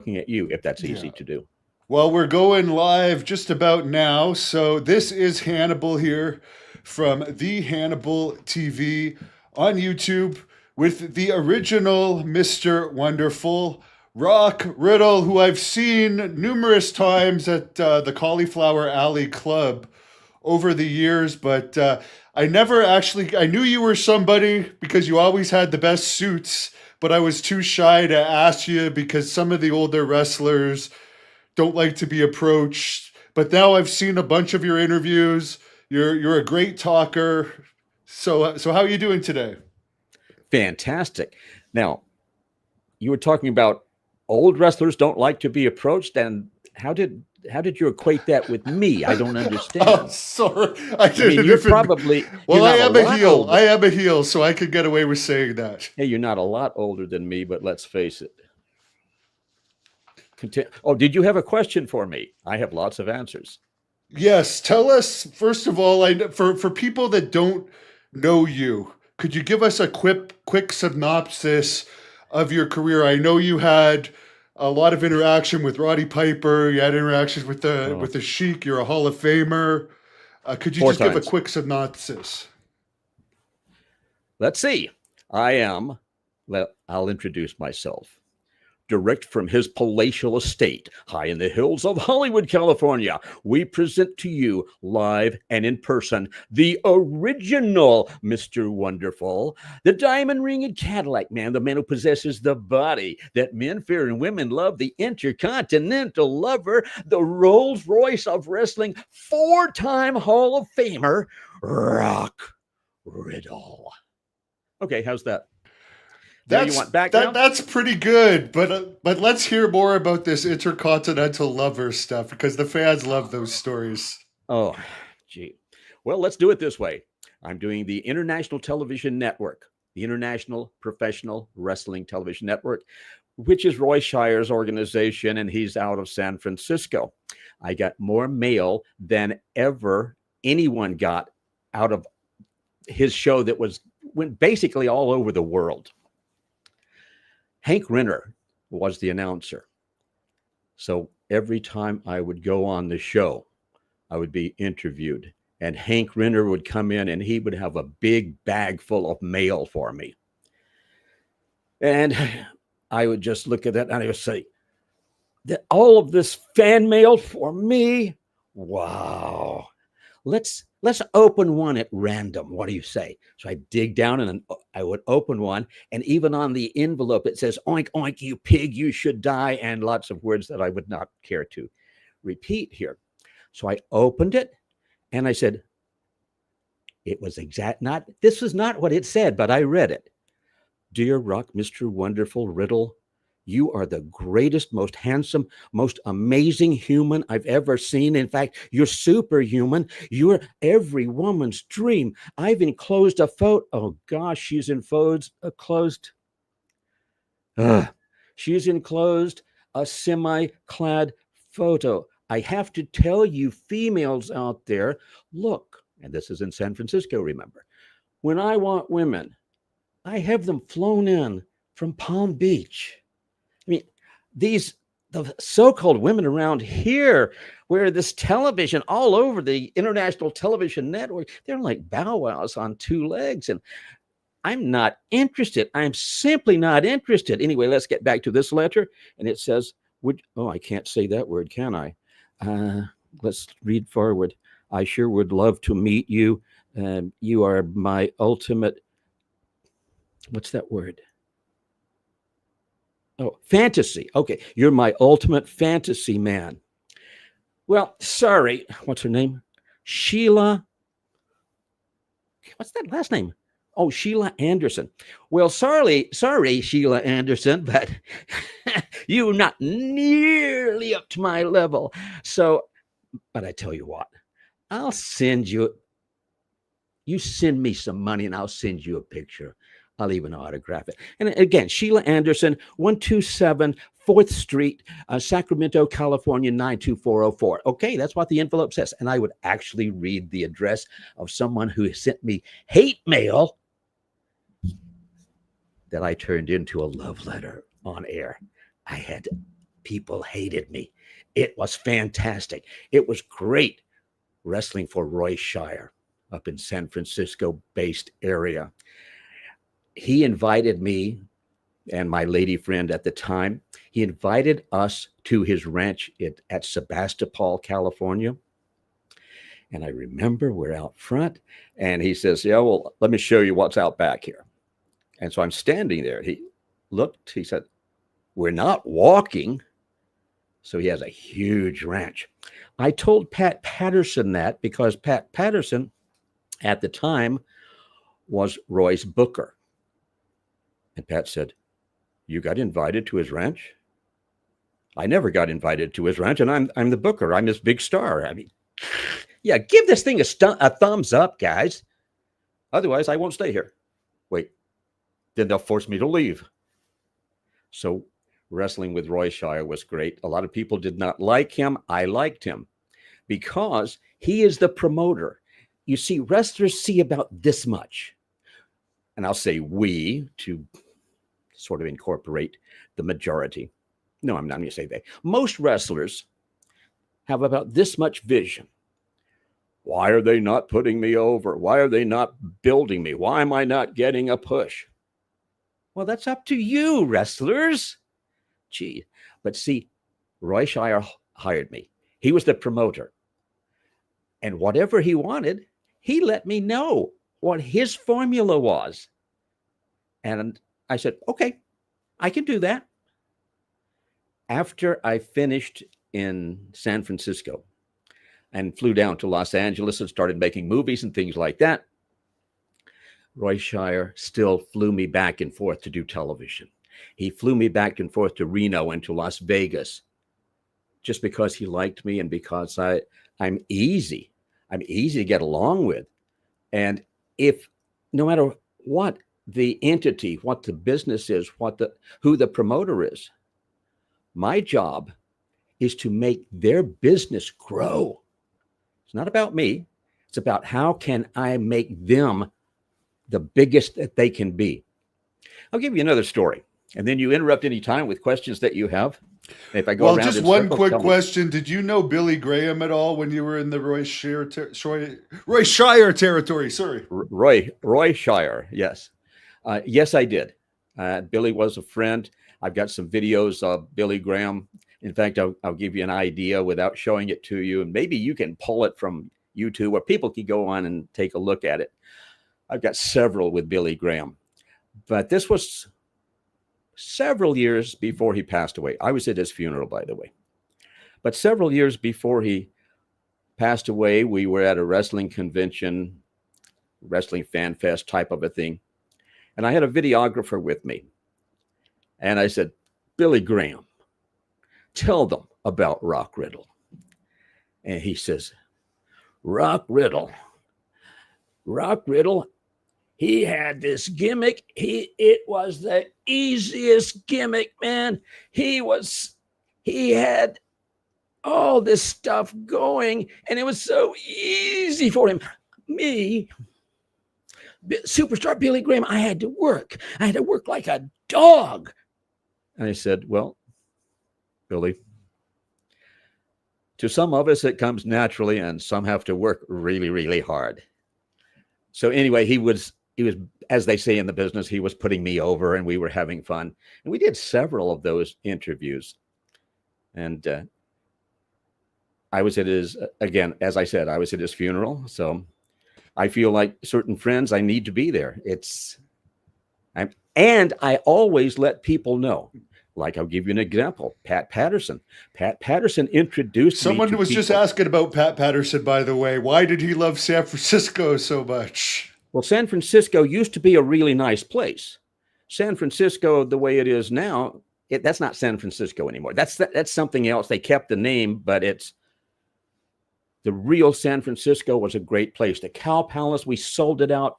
looking at you if that's easy Yeah. to do. Well, we're going live just about now. So this is Hannibal here from the Hannibal TV on YouTube with the original Mr. Wonderful, Rock Riddle, who I've seen numerous times at the Cauliflower Alley Club over the years, but I never actually, I knew you were somebody because you always had the best suits, but I was too shy to ask you because some of the older wrestlers don't like to be approached. But now I've seen a bunch of your interviews. You're a great talker. So how are you doing today? Fantastic. Now, you were talking about old wrestlers don't like to be approached, and how did you equate that with me? I don't Oh, understand. sorry. I mean, you're Well, I not a am a lot heel. older. I am a heel, so I could get away with saying that. Hey, you're not a lot older than me, but let's face it. Oh, did you have a question for me? I have lots of answers. Yes, tell us first of all. For people that don't know you, could you give us a quick synopsis of your career? I know you had a lot of interaction with Roddy Piper. You had interactions Oh, with the Sheik. You're a Hall of Famer. Could you four just give a times. quick synopsis? Let's see. I am, well, I'll introduce myself. Direct from his palatial estate, high in the hills of Hollywood, California, we present to you live and in person the original Mr. Wonderful, the diamond ringed Cadillac man, the man who possesses the body that men fear and women love, the intercontinental lover, the Rolls Royce of wrestling, four-time Hall of Famer, Rock Riddle. Okay, how's that? Now you want background? That's pretty good, but let's hear more about this intercontinental lover stuff because the fans love those stories. Oh, gee. Well, let's do it this way. I'm doing the International Television Network, the International Professional Wrestling Television Network, which is Roy Shire's organization, and he's out of San Francisco. I got more mail than ever anyone got out of his show that went basically all over the world. Hank Renner was the announcer. So every time I would go on the show, I would be interviewed. And Hank Renner would come in and he would have a big bag full of mail for me. And I would just look at that and I would say, all of this fan mail for me? Wow. Let's open one at random. What do you say? So I dig down and I would open one, and even on the envelope it says "oink oink, you pig, you should die," and lots of words that I would not care to repeat here. So I opened it and I said, it was not this was not what it said, but I read it. Dear Rock, Mr. Wonderful Riddle, you are the greatest, most handsome, most amazing human I've ever seen. In fact, you're superhuman. You're every woman's dream. I've enclosed a photo. Oh, gosh, she's enclosed. She's enclosed a semi-clad photo. I have to tell you, females out there, look, and this is in San Francisco, remember, when I want women, I have them flown in from Palm Beach. I mean, the so-called women around here, where this television all over the International Television Network, they're like bow wows on two legs, and I'm not interested. I'm simply not interested. Anyway, let's get back to this letter, and it says, I can't say that word, can I? Let's read forward. I sure would love to meet you. You are my ultimate. What's that word? Oh, fantasy. Okay. You're my ultimate fantasy man. Well, sorry. What's her name? Sheila. What's that last name? Oh, Sheila Anderson. Well, sorry, Sheila Anderson, but you're not nearly up to my level. So, but I tell you what, I'll send you, you send me some money and I'll send you a picture. I'll even autograph it. And again, Sheila Anderson, 127 4th Street, Sacramento, California, 92404. Okay, that's what the envelope says. And I would actually read the address of someone who sent me hate mail that I turned into a love letter on air. I had People hated me. It was fantastic. It was great wrestling for Roy Shire up in San Francisco based area. He invited me and my lady friend at the time. He invited us to his ranch at Sebastopol, California. And I remember we're out front and he says, yeah, well, let me show you what's out back here. And so I'm standing there. He looked, he said, we're not walking. So he has a huge ranch. I told Pat Patterson that because Pat Patterson at the time was Roy's booker. And Pat said, you got invited to his ranch? I never got invited to his ranch, and I'm the booker. I'm his big star. I mean, yeah, give this thing a thumbs up, guys. Otherwise, I won't stay here. Wait, then they'll force me to leave. So wrestling with Roy Shire was great. A lot of people did not like him. I liked him because he is the promoter. You see, wrestlers see about this much. And I'll say we to sort of incorporate the majority. No, I'm not going to say they. Most wrestlers have about this much vision. Why are they not putting me over? Why are they not building me? Why am I not getting a push? Well, that's up to you, wrestlers. Gee, but see, Roy Shire hired me. He was the promoter. And whatever he wanted, he let me know what his formula was. And I said, okay, I can do that. After I finished in San Francisco and flew down to Los Angeles and started making movies and things like that, Roy Shire still flew me back and forth to do television. He flew me back and forth to Reno and to Las Vegas just because he liked me and because I'm easy. I'm easy to get along with. And if no matter what the entity, what the business is, who the promoter is, my job is to make their business grow. It's not about me. It's about how can I make them the biggest that they can be. I'll give you another story, and then you interrupt any time with questions that you have. If I go around just in one circles, quick question. Did you know Billy Graham at all when you were in the Roy Shire territory? Sorry. Roy Shire, yes. Yes, I did. Billy was a friend. I've got some videos of Billy Graham. In fact, I'll give you an idea without showing it to you, and maybe you can pull it from YouTube where people can go on and take a look at it. I've got several with Billy Graham, but this was several years before he passed away. I was at his funeral, by the way. But several years before he passed away, we were at a wrestling convention, wrestling fan fest type of a thing. And I had a videographer with me. And I said, Billy Graham, tell them about Rock Riddle. And he says, Rock Riddle, he had this gimmick. It was the easiest gimmick, man. He had all this stuff going, and it was so easy for him. Me, superstar Billy Graham, I had to work like a dog. And I said, well, Billy, to some of us, it comes naturally, and some have to work really, really hard. So anyway, he was, as they say in the business, he was putting me over, and we were having fun. And we did several of those interviews. And I was at his, again, as I said, I was at his funeral. So I feel like certain friends, I need to be there. And I always let people know. Like, I'll give you an example. Pat Patterson. Pat Patterson introduced me to Someone was people. just asking about Pat Patterson, by the way. Why did he love San Francisco so much? Well, San Francisco used to be a really nice place. San Francisco, the way it is now, that's not San Francisco anymore. That's something else. They kept the name, but it's the real San Francisco was a great place. The Cow Palace, we sold it out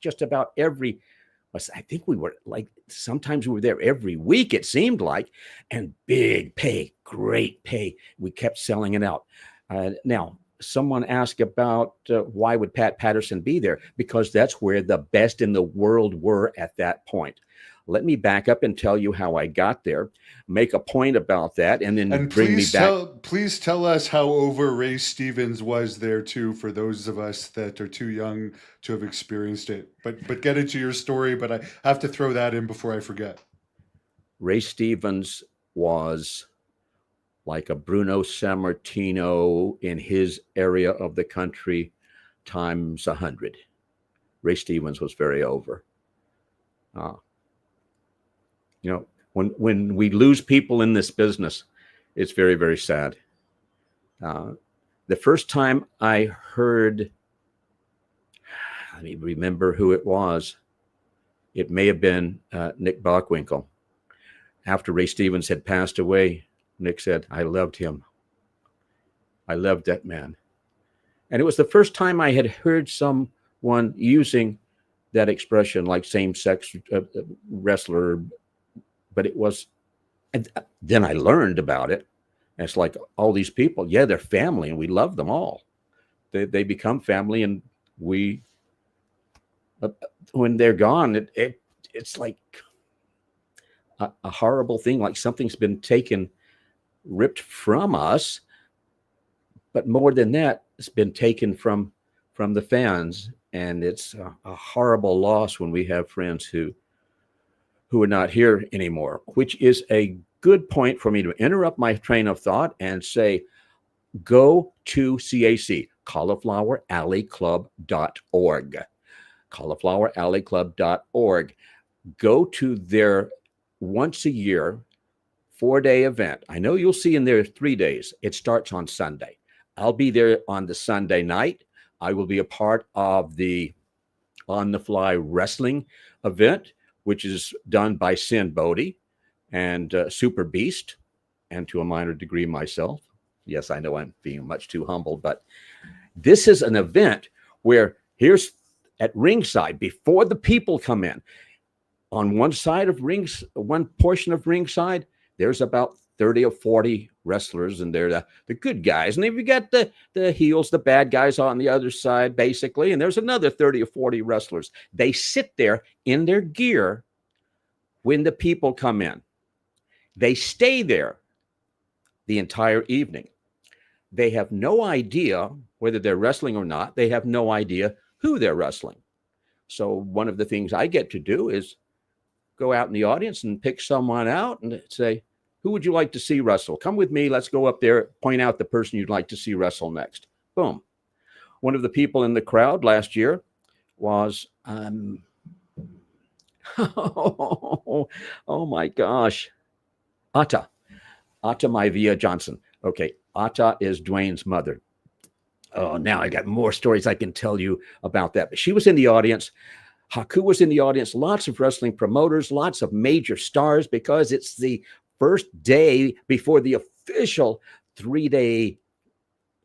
just about I think we were like, sometimes we were there every week, it seemed like, and big pay, great pay. We kept selling it out. Now, someone asked about why would Pat Patterson be there? Because that's where the best in the world were at that point. Let me back up and tell you how I got there, make a point about that, and then And bring me back. please tell us how over Ray Stevens was there too, for those of us that are too young to have experienced it. But get into your story. But I have to throw that in before I forget. Ray Stevens was like a Bruno Sammartino in his area of the country times 100. Ray Stevens was very over. You know, when we lose people in this business, it's very, very sad. The first time I heard, let me remember who it was. It may have been Nick Bockwinkel. After Ray Stevens had passed away, Nick said, I loved him. I loved that man. And it was the first time I had heard someone using that expression, like same-sex wrestler. But it was, and then I learned about it. And it's like all these people, yeah, they're family, and we love them all. They become family, and we, when they're gone, it's like a horrible thing, like something's been taken, ripped from us. But more than that, it's been taken from the fans, and it's a horrible loss when we have friends who are not here anymore, which is a good point for me to interrupt my train of thought and say, go to CAC, caulifloweralleyclub.org, caulifloweralleyclub.org. Go to their once a year 4-day event. I know you'll see in there 3 days. It starts on Sunday. I'll be there on the Sunday night. I will be a part of the On the Fly wrestling event, which is done by Sin Bodie and Super Beast, and to a minor degree myself. Yes, I know I'm being much too humble, but this is an event where here's at ringside, before the people come in, on one side of rings, one portion of ringside, there's about 30 or 40 wrestlers, and they're the good guys. And then you got the heels, the bad guys on the other side, basically. And there's another 30 or 40 wrestlers. They sit there in their gear when the people come in. They stay there the entire evening. They have no idea whether they're wrestling or not. They have no idea who they're wrestling. So one of the things I get to do is go out in the audience and pick someone out and say, who would you like to see wrestle? Come with me. Let's go up there, point out the person you'd like to see wrestle next. Boom. One of the people in the crowd last year was, oh my gosh, Ata Maivia Johnson. Okay, Ata is Dwayne's mother. Oh, now I got more stories I can tell you about that. But she was in the audience. Haku was in the audience. Lots of wrestling promoters, lots of major stars, because it's the first day before the official 3-day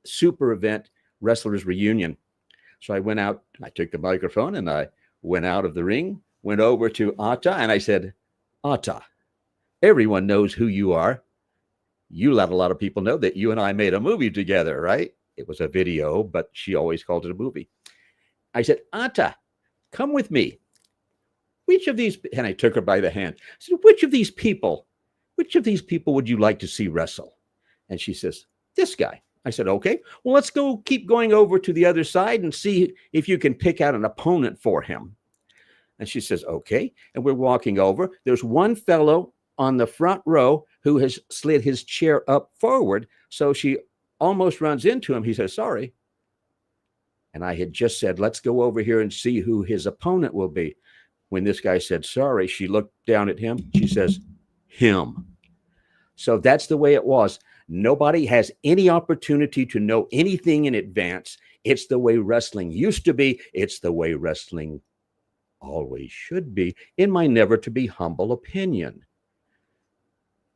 super event wrestlers reunion. So I went out, I took the microphone, and I went out of the ring, went over to Ata, and I said, Ata, everyone knows who you are. You let a lot of people know that you and I made a movie together, right? It was a video, but she always called it a movie. I said, Ata, come with me. Which of these, and I took her by the hand. I said, which of these people would you like to see wrestle? And she says, this guy. I said, okay, well, let's go keep going over to the other side and see if you can pick out an opponent for him. And she says, okay. And we're walking over. There's one fellow on the front row who has slid his chair up forward. So she almost runs into him. He says, sorry. And I had just said, let's go over here and see who his opponent will be. When this guy said, sorry, she looked down at him. She says, him. So that's the way it was. Nobody has any opportunity to know anything in advance. It's the way wrestling used to be. It's the way wrestling always should be, in my never to be humble opinion.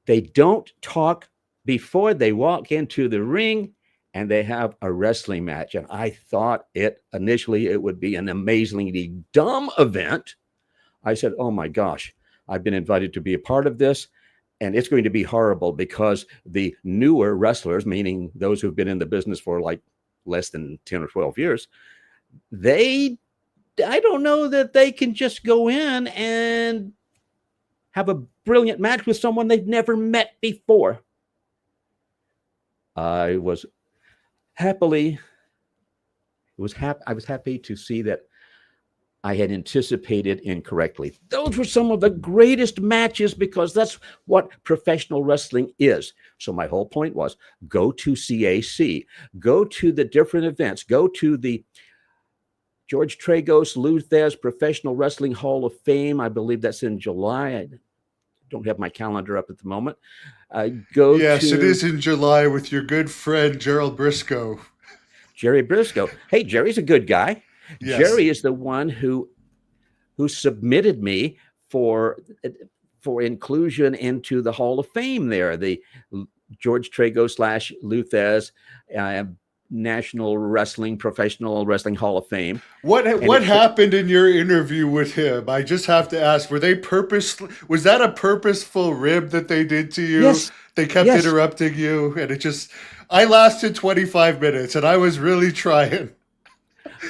They don't talk before they walk into the ring and they have a wrestling match. And I thought initially it would be an amazingly dumb event. I said, oh my gosh, I've been invited to be a part of this, and it's going to be horrible because the newer wrestlers, meaning those who've been in the business for like less than 10 or 12 years, I don't know that they can just go in and have a brilliant match with someone they've never met before. I was happy to see that I had anticipated incorrectly. Those were some of the greatest matches because that's what professional wrestling is. So my whole point was go to CAC, go to the different events, go to the George Tragos Luthez Professional Wrestling Hall of Fame. I believe that's in July. I don't have my calendar up at the moment. Yes, it is in July with your good friend, Jerry Brisco. Jerry Brisco. Hey, Jerry's a good guy. Yes. Jerry is the one who submitted me for inclusion into the Hall of Fame there, the George Tragos / Luthez National Wrestling Professional Wrestling Hall of Fame. What happened in your interview with him? I just have to ask, was that a purposeful rib that they did to you? Yes. They kept interrupting you, and I lasted 25 minutes, and I was really trying.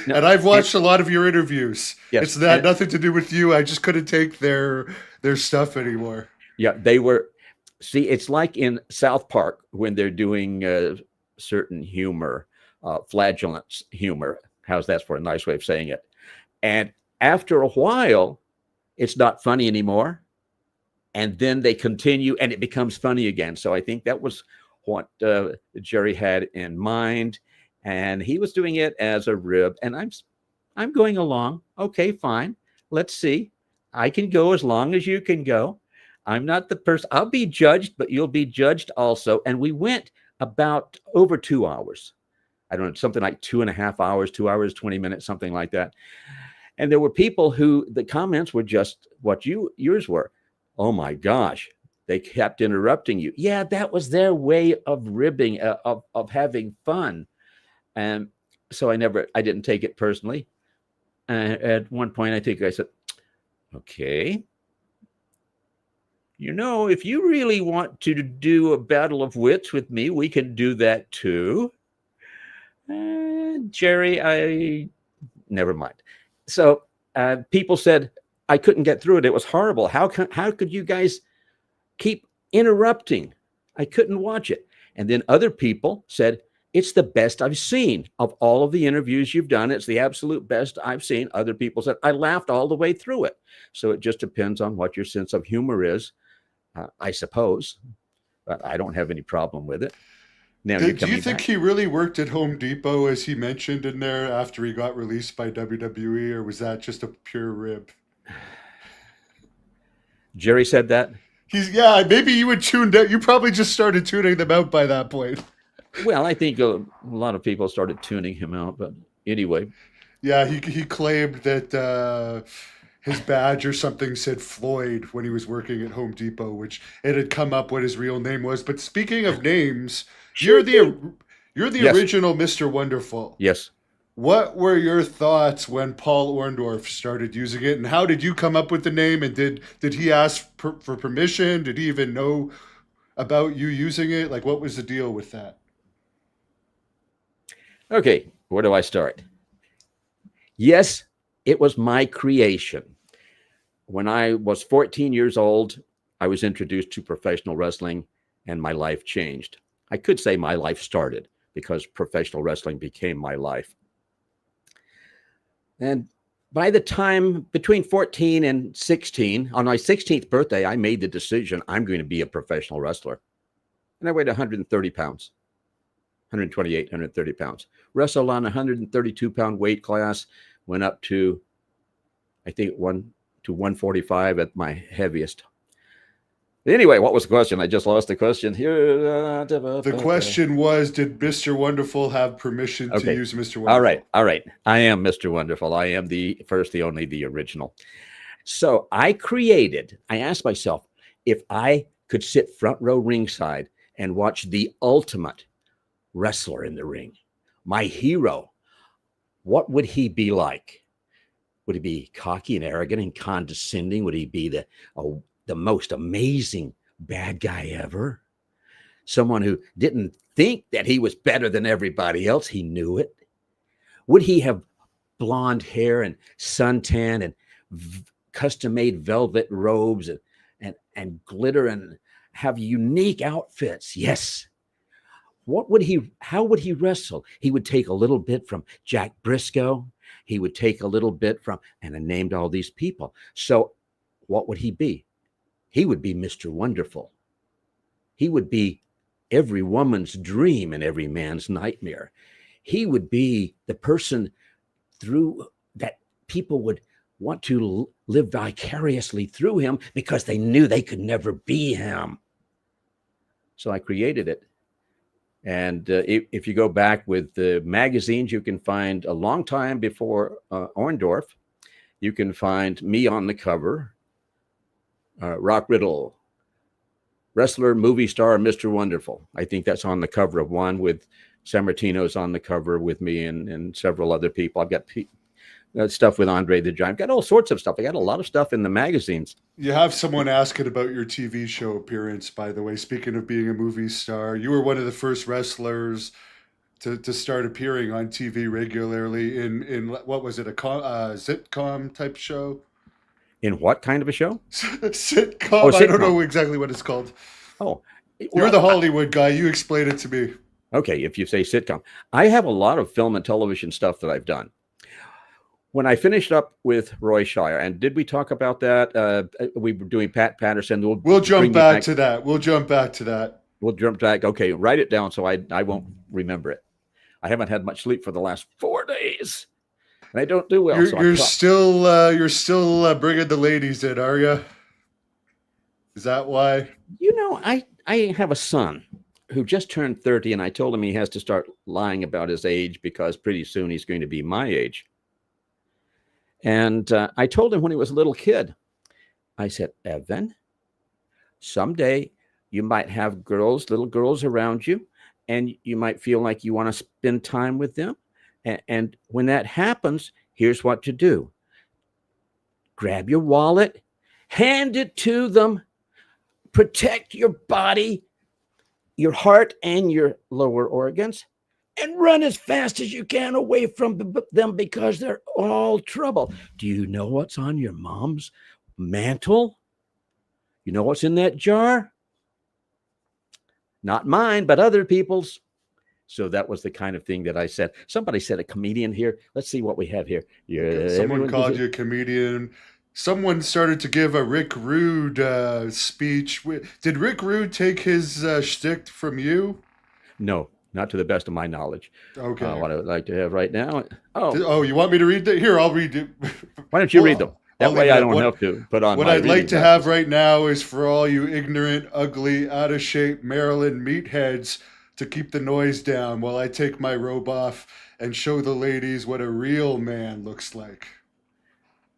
No, and I've watched a lot of your interviews. Yes. It's nothing to do with you. I just couldn't take their stuff anymore. Yeah, they were. See, it's like in South Park when they're doing certain humor, flatulence humor. How's that for a nice way of saying it? And after a while, it's not funny anymore. And then they continue and it becomes funny again. So I think that was what Jerry had in mind. And he was doing it as a rib. And I'm going along. Okay, fine. Let's see. I can go as long as you can go. I'm not the person. I'll be judged, but you'll be judged also. And we went about over 2 hours. I don't know, something like 2.5 hours, 2 hours, 20 minutes, something like that. And there were people who the comments were just what yours were. Oh my gosh. They kept interrupting you. Yeah, that was their way of ribbing, of having fun. And so I didn't take it personally. At one point, I think I said, okay, if you really want to do a battle of wits with me, we can do that too. Jerry, never mind. So people said, I couldn't get through it. It was horrible. How could you guys keep interrupting? I couldn't watch it. And then other people said, it's the best I've seen of all of the interviews you've done. It's the absolute best I've seen. Other people said, I laughed all the way through it. So it just depends on what your sense of humor is, I suppose. But I don't have any problem with it. Now, do you think he really worked at Home Depot, as he mentioned in there, after he got released by WWE, or was that just a pure rib? Jerry said that? Maybe you would tune out. You probably just started tuning them out by that point. Well, I think a lot of people started tuning him out, but anyway. Yeah, he claimed that his badge or something said Floyd when he was working at Home Depot, which it had come up what his real name was. But speaking of names, you're the yes. original Mr. Wonderful. Yes. What were your thoughts when Paul Orndorff started using it, and how did you come up with the name? And did he ask for permission? Did he even know about you using it? Like, what was the deal with that? Okay, where do I start? Yes, it was my creation. When I was 14 years old, I was introduced to professional wrestling and my life changed. I could say my life started because professional wrestling became my life. And by the time between 14 and 16, on my 16th birthday, I made the decision I'm going to be a professional wrestler. And I weighed 130 pounds. 128, 130 pounds. Wrestled on a 132-pound weight class, went up to, I think, 145 at my heaviest. Anyway, what was the question? I just lost the question here. The question was, did Mr. Wonderful have permission to use Mr. Wonderful? All right. I am Mr. Wonderful. I am the first, the only, the original. So I asked myself, if I could sit front row ringside and watch the ultimate wrestler in the ring, my hero, what would he be like? Would he be cocky and arrogant and condescending? Would he be the most amazing bad guy ever? Someone who didn't think that he was better than everybody else. He knew it. Would he have blonde hair and suntan and custom-made velvet robes and and glitter and have unique outfits. Yes. How would he wrestle? He would take a little bit from Jack Brisco. He would take a little bit from, and I named all these people. So what would he be? He would be Mr. Wonderful. He would be every woman's dream and every man's nightmare. He would be the person through that people would want to live vicariously through him because they knew they could never be him. So I created it. And if you go back with the magazines, you can find a long time before Orndorff, you can find me on the cover, Rock Riddle, wrestler, movie star, Mr. Wonderful. I think that's on the cover of one, with Sammartino's on the cover with me and several other people. I've got stuff with Andre the Giant. I've got all sorts of stuff. I got a lot of stuff in the magazines. You have someone asking about your TV show appearance, by the way. Speaking of being a movie star, you were one of the first wrestlers to start appearing on TV regularly in what was it, a sitcom type show? In what kind of a show? Sitcom. Oh, I don't sitcom. know exactly what it's called. Oh, You're the Hollywood guy. You explain it to me. Okay, if you say sitcom. I have a lot of film and television stuff that I've done. When I finished up with Roy Shire, and did we talk about that? We were doing Pat Patterson. We'll jump back to that. We'll jump back. Okay, write it down so I won't remember it. I haven't had much sleep for the last 4 days, and I don't do well. You're still bringing the ladies in, are you? Is that why? You know, I have a son who just turned 30, and I told him he has to start lying about his age because pretty soon he's going to be my age. And I told him when he was a little kid, I said, Evan, someday you might have little girls around you, and you might feel like you want to spend time with them. And when that happens, here's what to do. Grab your wallet, hand it to them, protect your body, your heart, and your lower organs, and run as fast as you can away from them because they're all trouble. Do you know what's on your mom's mantle? You know what's in that jar? Not mine, but other people's. So that was the kind of thing that I said. Somebody said a comedian here. Let's see what we have here. Someone called you a comedian. Someone started to give a Rick Rude speech. Did Rick Rude take his shtick from you? No. Not to the best of my knowledge. Okay. What I would like to have right now. Oh, you want me to read that? Here, I'll read it. Why don't you read them? That way I don't have to put on. What I'd like to have right now is for all you ignorant, ugly, out of shape Maryland meatheads to keep the noise down while I take my robe off and show the ladies what a real man looks like.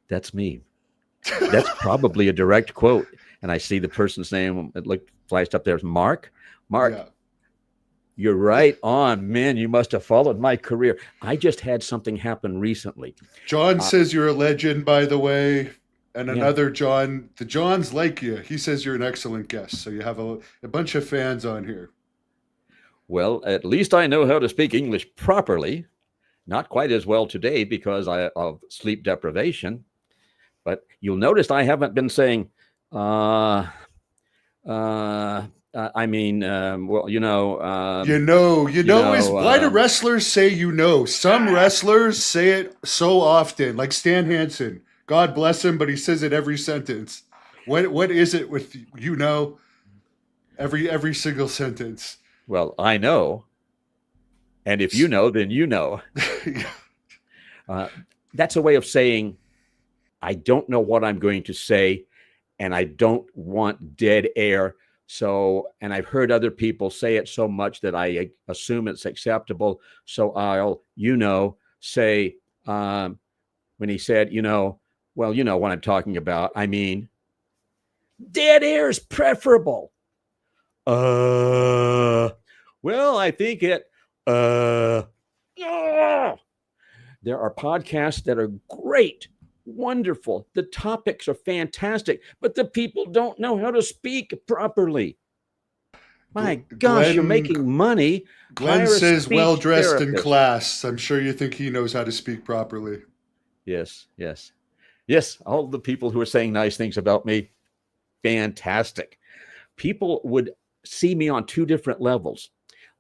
That's me. That's probably a direct quote. And I see the person's name. It flashed up there as Mark. Mark. Yeah. You're right on, man. You must have followed my career. I just had something happen recently. John says you're a legend, by the way. And another John, the Johns like you. He says you're an excellent guest. So you have a bunch of fans on here. Well, at least I know how to speak English properly. Not quite as well today because of sleep deprivation. But you'll notice I haven't been saying, well, you know. Why do wrestlers say you know? Some wrestlers say it so often, like Stan Hansen. God bless him, but he says it every sentence. What is it with you know? Every single sentence. Well, I know, and if you know, then you know. That's a way of saying I don't know what I'm going to say, and I don't want dead air. So, and I've heard other people say it so much that I assume it's acceptable. So I'll, say, when he said, well, you know what I'm talking about. I mean, dead air is preferable. Well, I think it, there are podcasts that are great, wonderful. The topics are fantastic, but the people don't know how to speak properly. My gosh, you're making money. Glenn says well-dressed in class. I'm sure you think he knows how to speak properly. Yes. All the people who are saying nice things about me, fantastic. People would see me on two different levels.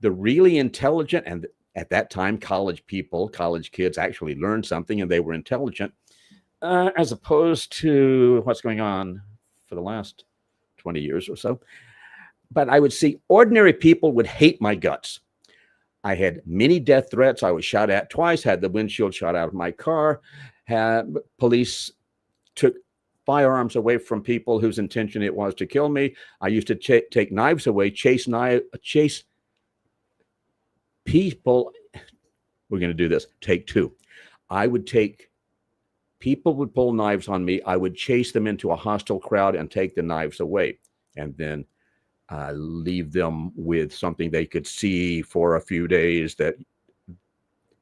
The really intelligent, and at that time, college kids actually learned something and they were intelligent, as opposed to what's going on for the last 20 years or so. But I would see ordinary people would hate my guts. I had many death threats. I was shot at twice, had the windshield shot out of my car. Police took firearms away from people whose intention it was to kill me. I used to take knives away, chase people. We're going to do this. Take two. People would pull knives on me. I would chase them into a hostile crowd and take the knives away, and then leave them with something they could see for a few days. That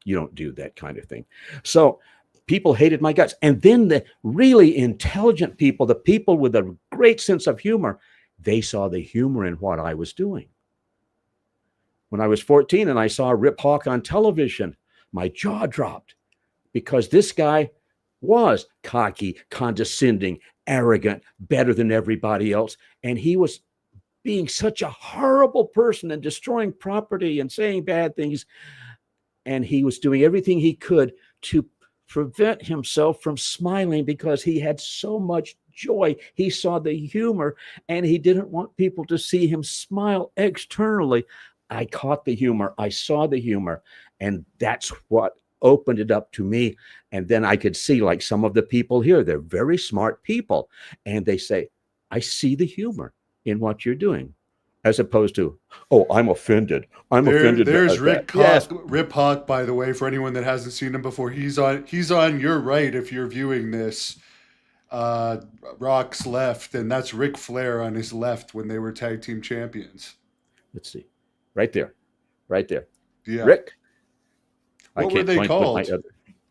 you don't do that kind of thing. So people hated my guts. And then the really intelligent people, the people with a great sense of humor, they saw the humor in what I was doing. When I was 14 and I saw Rip Hawk on television, my jaw dropped, because this guy was cocky, condescending, arrogant, better than everybody else. And he was being such a horrible person and destroying property and saying bad things. And he was doing everything he could to prevent himself from smiling, because he had so much joy. He saw the humor and he didn't want people to see him smile externally. I caught the humor. I saw the humor, and that's what opened it up to me. And then I could see, like some of the people here, they're very smart people, and they say, I see the humor in what you're doing, as opposed to, oh, I'm offended. Offended. There's Rick Hawk, yes. Rip Hawk, by the way, for anyone that hasn't seen him before, he's on your right if you're viewing this. Rock's left, and that's Ric Flair on his left when they were tag team champions. Let's see. Right there. Yeah. Rick. What were they called?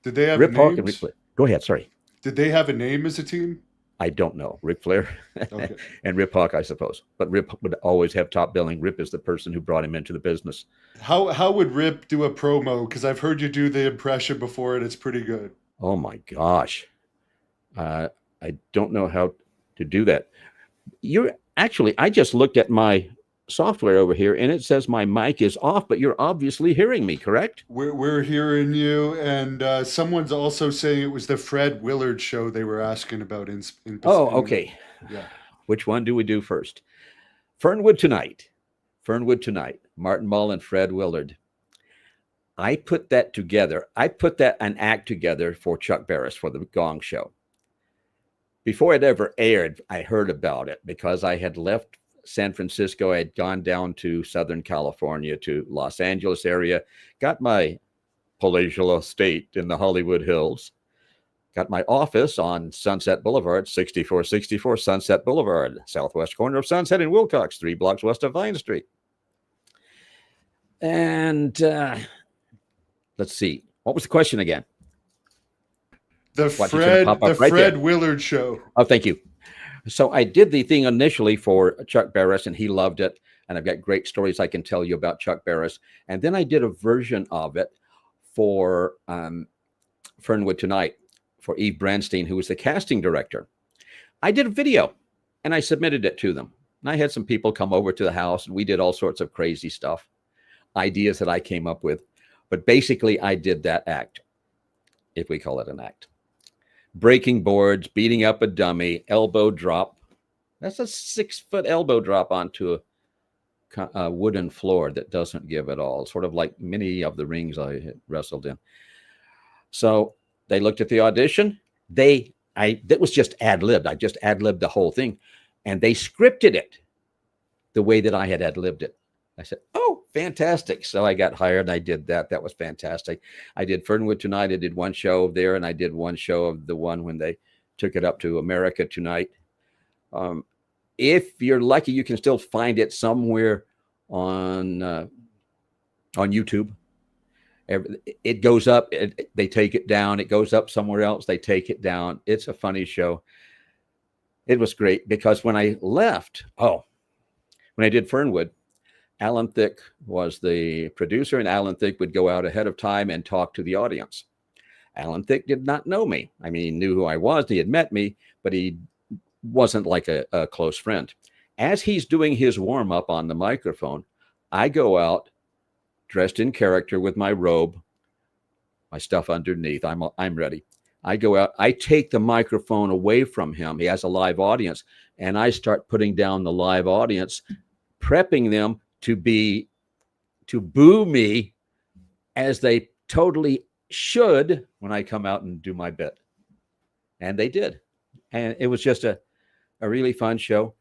Did they have Rip names? Hawk and Ric Flair. Go ahead, sorry. Did they have a name as a team? I don't know. Ric Flair Okay. and Rip Hawk, I suppose. But Rip would always have top billing. Rip is the person who brought him into the business. How would Rip do a promo? Because I've heard you do the impression before, and it's pretty good. Oh, my gosh. I don't know how to do that. I just looked at my software over here, and it says my mic is off, but you're obviously hearing me, correct? We're hearing you, and someone's also saying it was the Fred Willard show they were asking about in Oh, okay. Yeah. Which one do we do first? Fernwood Tonight, Martin Mull and Fred Willard. I put that together. An act together for Chuck Barris for the Gong Show. Before it ever aired, I heard about it because I had left San Francisco. I had gone down to Southern California, to Los Angeles area, got my palatial estate in the Hollywood Hills, got my office on Sunset Boulevard, 6464 Sunset Boulevard, southwest corner of Sunset and Wilcox, 3 blocks west of Vine Street. And let's see, what was the question again? The Fred Willard show. Oh, thank you. So I did the thing initially for Chuck Barris, and he loved it. And I've got great stories I can tell you about Chuck Barris. And then I did a version of it for Fernwood Tonight, for Eve Branstein, who was the casting director. I did a video, and I submitted it to them. And I had some people come over to the house, and we did all sorts of crazy stuff, ideas that I came up with. But basically, I did that act, if we call it an act. Breaking boards, beating up a dummy, elbow drop. That's a 6-foot elbow drop onto a wooden floor that doesn't give at all. Sort of like many of the rings I had wrestled in. So they looked at the audition. That was just ad-libbed. I just ad-libbed the whole thing. And they scripted it the way that I had ad-libbed it. I said, oh, fantastic. So I got hired and I did that. That was fantastic. I did Fernwood Tonight. I did one show there, and I did one show of the one when they took it up to America Tonight. If you're lucky, you can still find it somewhere on YouTube. It goes up, they take it down. It goes up somewhere else, they take it down. It's a funny show. It was great because when I left, when I did Fernwood, Alan Thicke was the producer, and Alan Thicke would go out ahead of time and talk to the audience. Alan Thicke did not know me. I mean, he knew who I was. He had met me, but he wasn't like a close friend. As he's doing his warm up on the microphone, I go out dressed in character with my robe, my stuff underneath. I'm ready. I go out. I take the microphone away from him. He has a live audience, and I start putting down the live audience, prepping them to boo me, as they totally should when I come out and do my bit. And they did. And it was just a really fun show.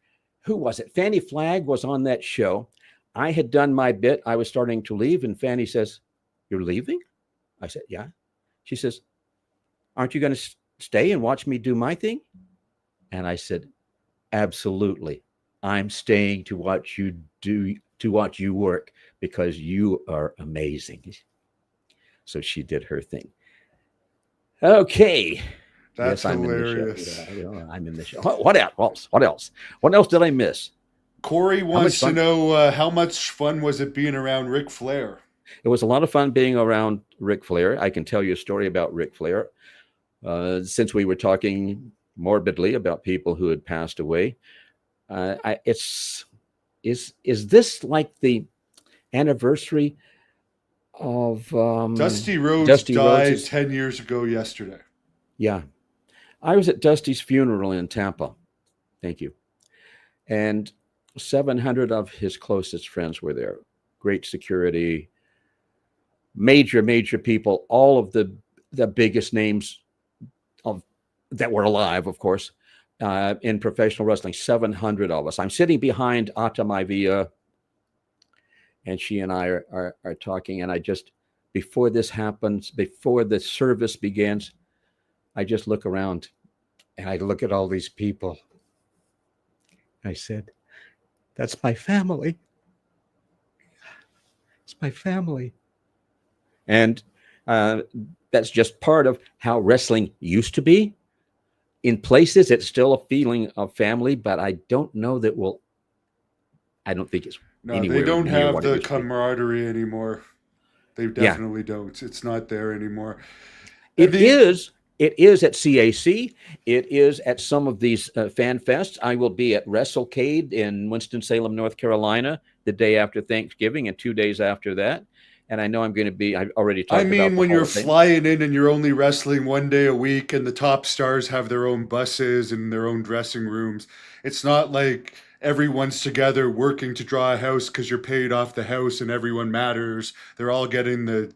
Who was it? Fanny Flagg was on that show. I had done my bit. I was starting to leave, and Fanny says, "You're leaving?" I said, "Yeah." She says, "Aren't you going to stay and watch me do my thing?" And I said, "Absolutely. I'm staying to watch you work, because you are amazing." So she did her thing. Okay. That's yes, hilarious. I'm in the show. What else? What else? What else did I miss? Corey wants to know how much fun was it being around Ric Flair? It was a lot of fun being around Ric Flair. I can tell you a story about Ric Flair. Since we were talking morbidly about people who had passed away, is this like the anniversary of Dusty Rhodes died 10 years ago yesterday? Yeah. I was at Dusty's funeral in Tampa. Thank you. And 700 of his closest friends were there. Great security, major people, all of the biggest names that were alive, of course, in professional wrestling. 700 of us. I'm sitting behind Ata Maivia, and she and I are talking. And I just, before this happens, before the service begins, I just look around and I look at all these people. I said, "That's my family. It's my family." And that's just part of how wrestling used to be. In places, it's still a feeling of family, but I don't know that I don't think it's anywhere. They don't have the camaraderie anymore. They definitely don't. It's not there anymore. It is at CAC. It is at some of these fan fests. I will be at WrestleCade in Winston-Salem, North Carolina, the day after Thanksgiving and 2 days after that. And I know I'm going to be, I've already talked about I mean, when you're flying in and you're only wrestling 1 day a week and the top stars have their own buses and their own dressing rooms, it's not like everyone's together working to draw a house because you're paid off the house and everyone matters. They're all getting the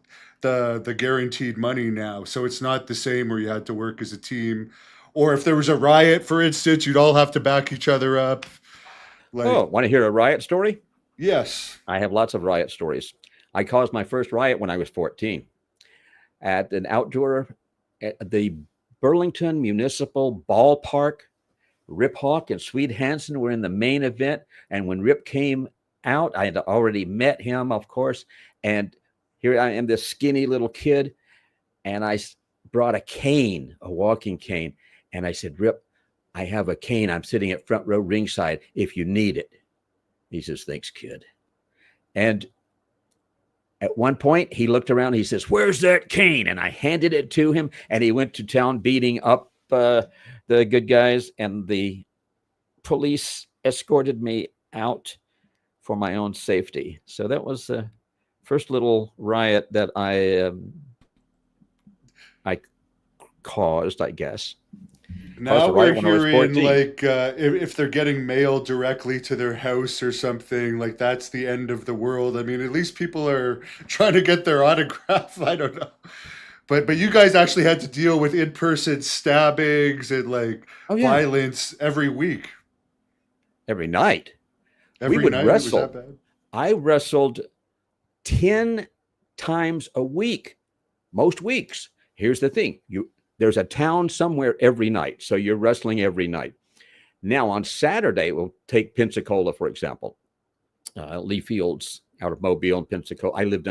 guaranteed money now. So it's not the same where you had to work as a team. Or if there was a riot, for instance, you'd all have to back each other up. Want to hear a riot story? Yes. I have lots of riot stories. I caused my first riot when I was 14 at an outdoor, at the Burlington Municipal Ballpark. Rip Hawk and Swede Hansen were in the main event. And when Rip came out, I had already met him, of course. And here I am, this skinny little kid. And I brought a cane, a walking cane. And I said, "Rip, I have a cane. I'm sitting at front row ringside if you need it." He says, "Thanks, kid." And at one point, he looked around. He says, "Where's that cane?" And I handed it to him. And he went to town beating up the good guys. And the police escorted me out for my own safety. So that was the first little riot that I caused, I guess. Now we're hearing if they're getting mail directly to their house or something, like that's the end of the world. I mean, at least people are trying to get their autograph. I don't know. But you guys actually had to deal with in-person stabbings and violence every week. Every night. We would wrestle. Was that bad? I wrestled 10 times a week, most weeks. Here's the thing. There's a town somewhere every night. So you're wrestling every night. Now on Saturday, we'll take Pensacola, for example. Lee Fields out of Mobile and Pensacola. I lived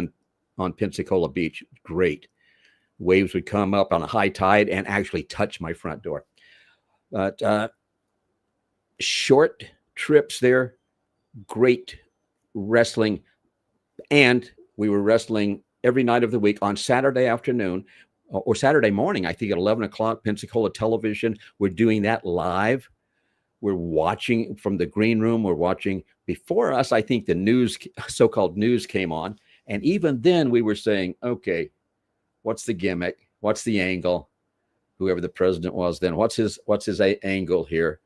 on Pensacola Beach. Great. Waves would come up on a high tide and actually touch my front door. But short trips there, great wrestling. And we were wrestling every night of the week on Saturday afternoon or Saturday morning, I think at 11 o'clock, Pensacola Television. We're doing that live. We're watching from the green room. We're watching before us. I think the news, so-called news, came on, and even then we were saying, okay, what's the gimmick? What's the angle? Whoever the president was then, what's his angle here?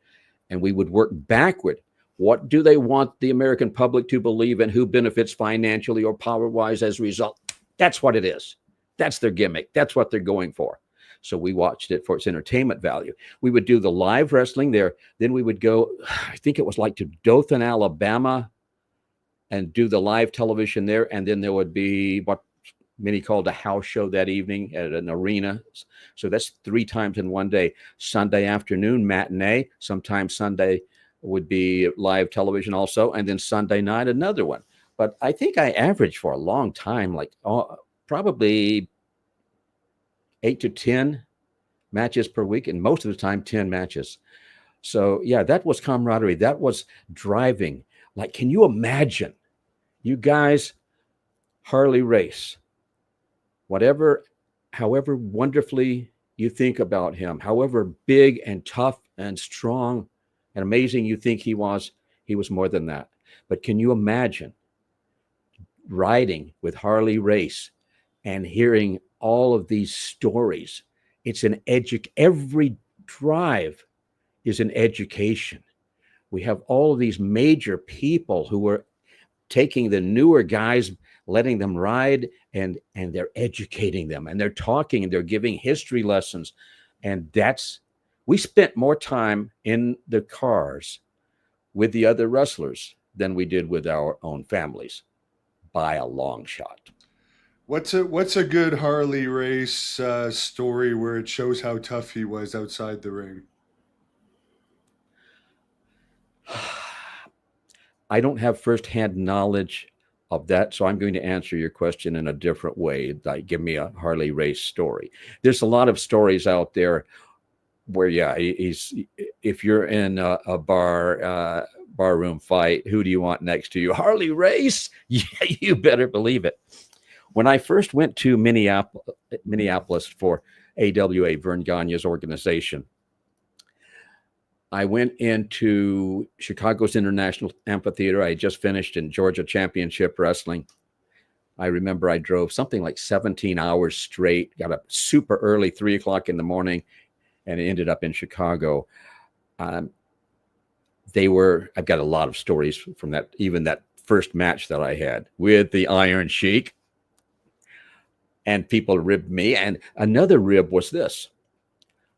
And we would work backward. What do they want the American public to believe in? Who benefits financially or power-wise as a result? That's what it is. That's their gimmick. That's what they're going for. So we watched it for its entertainment value. We would do the live wrestling there. Then we would go, I think it was like to Dothan, Alabama, and do the live television there. And then there would be what many called a house show that evening at an arena. So that's 3 times in one day. Sunday afternoon, matinee. Sometimes Sunday would be live television also. And then Sunday night, another one. But I think I averaged for a long time, like probably 8 to 10 matches per week, and most of the time 10 matches. So yeah, that was camaraderie. That was driving. Like, can you imagine you guys Harley race, however wonderfully you think about him, however big and tough and strong and amazing you think he was more than that. But can you imagine riding with Harley race and hearing all of these stories? It's every drive is an education. We have all of these major people who are taking the newer guys, letting them ride, and they're educating them, and they're talking, and they're giving history lessons. And we spent more time in the cars with the other wrestlers than we did with our own families by a long shot. What's a good Harley race story where it shows how tough he was outside the ring? I don't have firsthand knowledge of that, so I'm going to answer your question in a different way. Like, give me a Harley race story. There's a lot of stories out there where, yeah, if you're in a barroom fight, who do you want next to you? Harley race? Yeah, you better believe it. When I first went to Minneapolis for AWA, Vern Gagne's organization, I went into Chicago's International Amphitheater. I had just finished in Georgia Championship Wrestling. I remember I drove something like 17 hours straight, got up super early, 3 o'clock in the morning, and ended up in Chicago. I've got a lot of stories from that, even that first match that I had with the Iron Sheik. And people ribbed me. And another rib was this.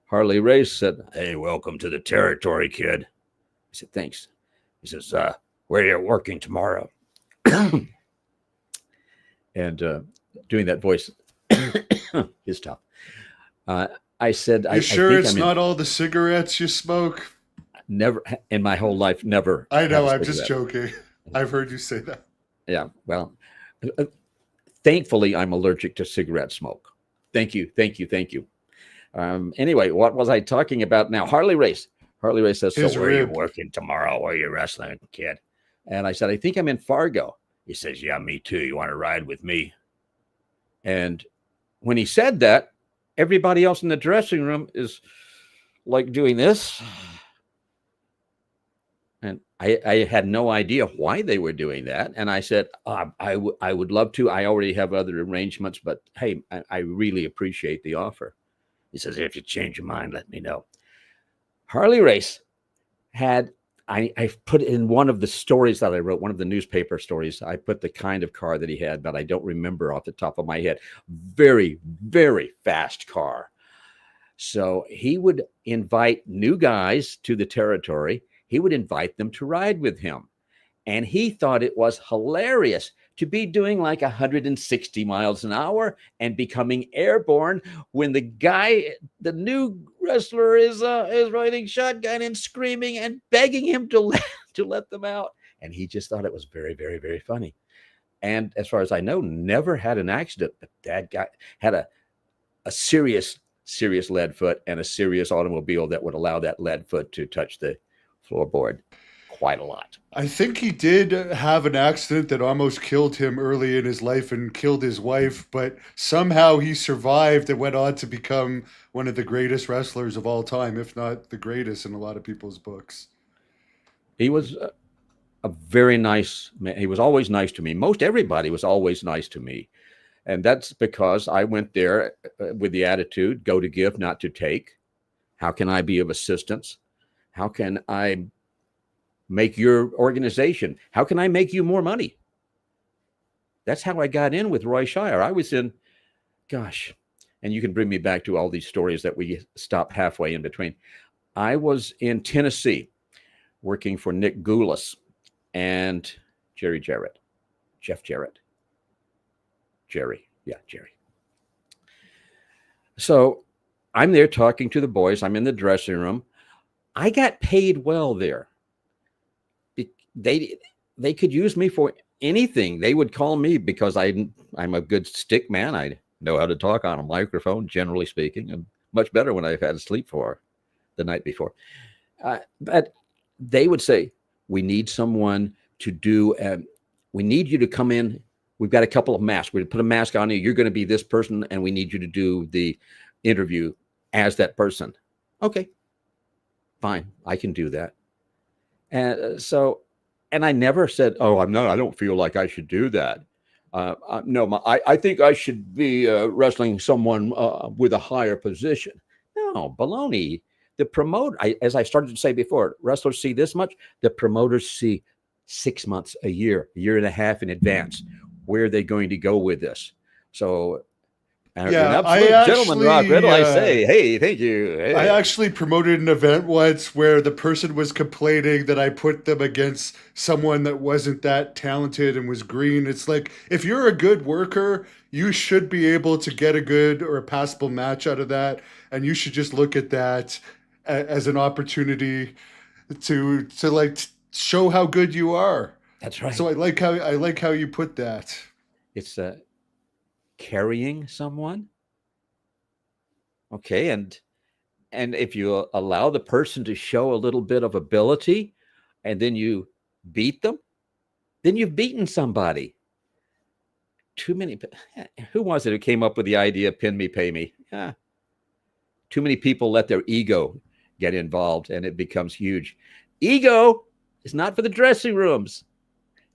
Harley Race said, "Hey, welcome to the territory, kid." I said, "Thanks." He says, "Where are you working tomorrow?" And doing that voice is tough. I said, "You sure it's not all the cigarettes you smoke?" Never in my whole life, never. I know, I'm just joking. I've heard you say that. Yeah, well, thankfully, I'm allergic to cigarette smoke. Thank you. Anyway, what was I talking about now? Harley Race. Harley Race says, "So where are you working tomorrow? Where are you wrestling, kid?" And I said, "I think I'm in Fargo." He says, "Yeah, me too. You want to ride with me?" And when he said that, everybody else in the dressing room is like doing this. And I had no idea why they were doing that. And I said, I would love to. I already have other arrangements, but hey, I really appreciate the offer. He says, "If you change your mind, let me know." Harley Race had, I put in one of the stories that I wrote, one of the newspaper stories, I put the kind of car that he had, but I don't remember off the top of my head. Very, very fast car. So he would invite new guys to the territory. He would invite them to ride with him. And he thought it was hilarious to be doing like 160 miles an hour and becoming airborne when the new wrestler is riding shotgun and screaming and begging him to let them out. And he just thought it was very, very, very funny. And as far as I know, never had an accident. But that guy had a serious lead foot and a serious automobile that would allow that lead foot to touch the floorboard quite a lot. I think he did have an accident that almost killed him early in his life and killed his wife, but somehow he survived and went on to become one of the greatest wrestlers of all time, if not the greatest in a lot of people's books. He was a very nice man. He was always nice to me. Most everybody was always nice to me. And that's because I went there with the attitude, go to give, not to take. How can I be of assistance? How can I make your organization? How can I make you more money? That's how I got in with Roy Shire. I was in, gosh, and you can bring me back to all these stories that we stopped halfway in between. I was in Tennessee working for Nick Goulas and Jerry Jarrett, Jeff Jarrett, Jerry. So I'm there talking to the boys. I'm in the dressing room. I got paid well there. They could use me for anything. They would call me because I'm a good stick man. I know how to talk on a microphone, generally speaking, and much better when I've had to sleep for the night before. But they would say, we need someone to do, we need you to come in. We've got a couple of masks. We're going to put a mask on you. You're going to be this person, and we need you to do the interview as that person. Okay, fine. I can do that. And I never said, oh, I'm not, I don't feel like I should do that. No, I think I should be wrestling someone with a higher position. No, baloney. The promoter, as I started to say before, wrestlers see this much. The promoters see 6 months, a year and a half in advance. Where are they going to go with this? So, an absolute gentleman, Rock Riddle, I say, hey, thank you. Hey. I actually promoted an event once where the person was complaining that I put them against someone that wasn't that talented and was green. It's like, if you're a good worker, you should be able to get a good or a passable match out of that. And you should just look at that as an opportunity to like show how good you are. That's right. So I like how you put that. It's carrying someone. Okay, and if you allow the person to show a little bit of ability, and then you beat them, then you've beaten somebody. Too many. Who was it who came up with the idea, pin me, pay me? Yeah. Too many people let their ego get involved, and it becomes huge. Ego is not for the dressing rooms.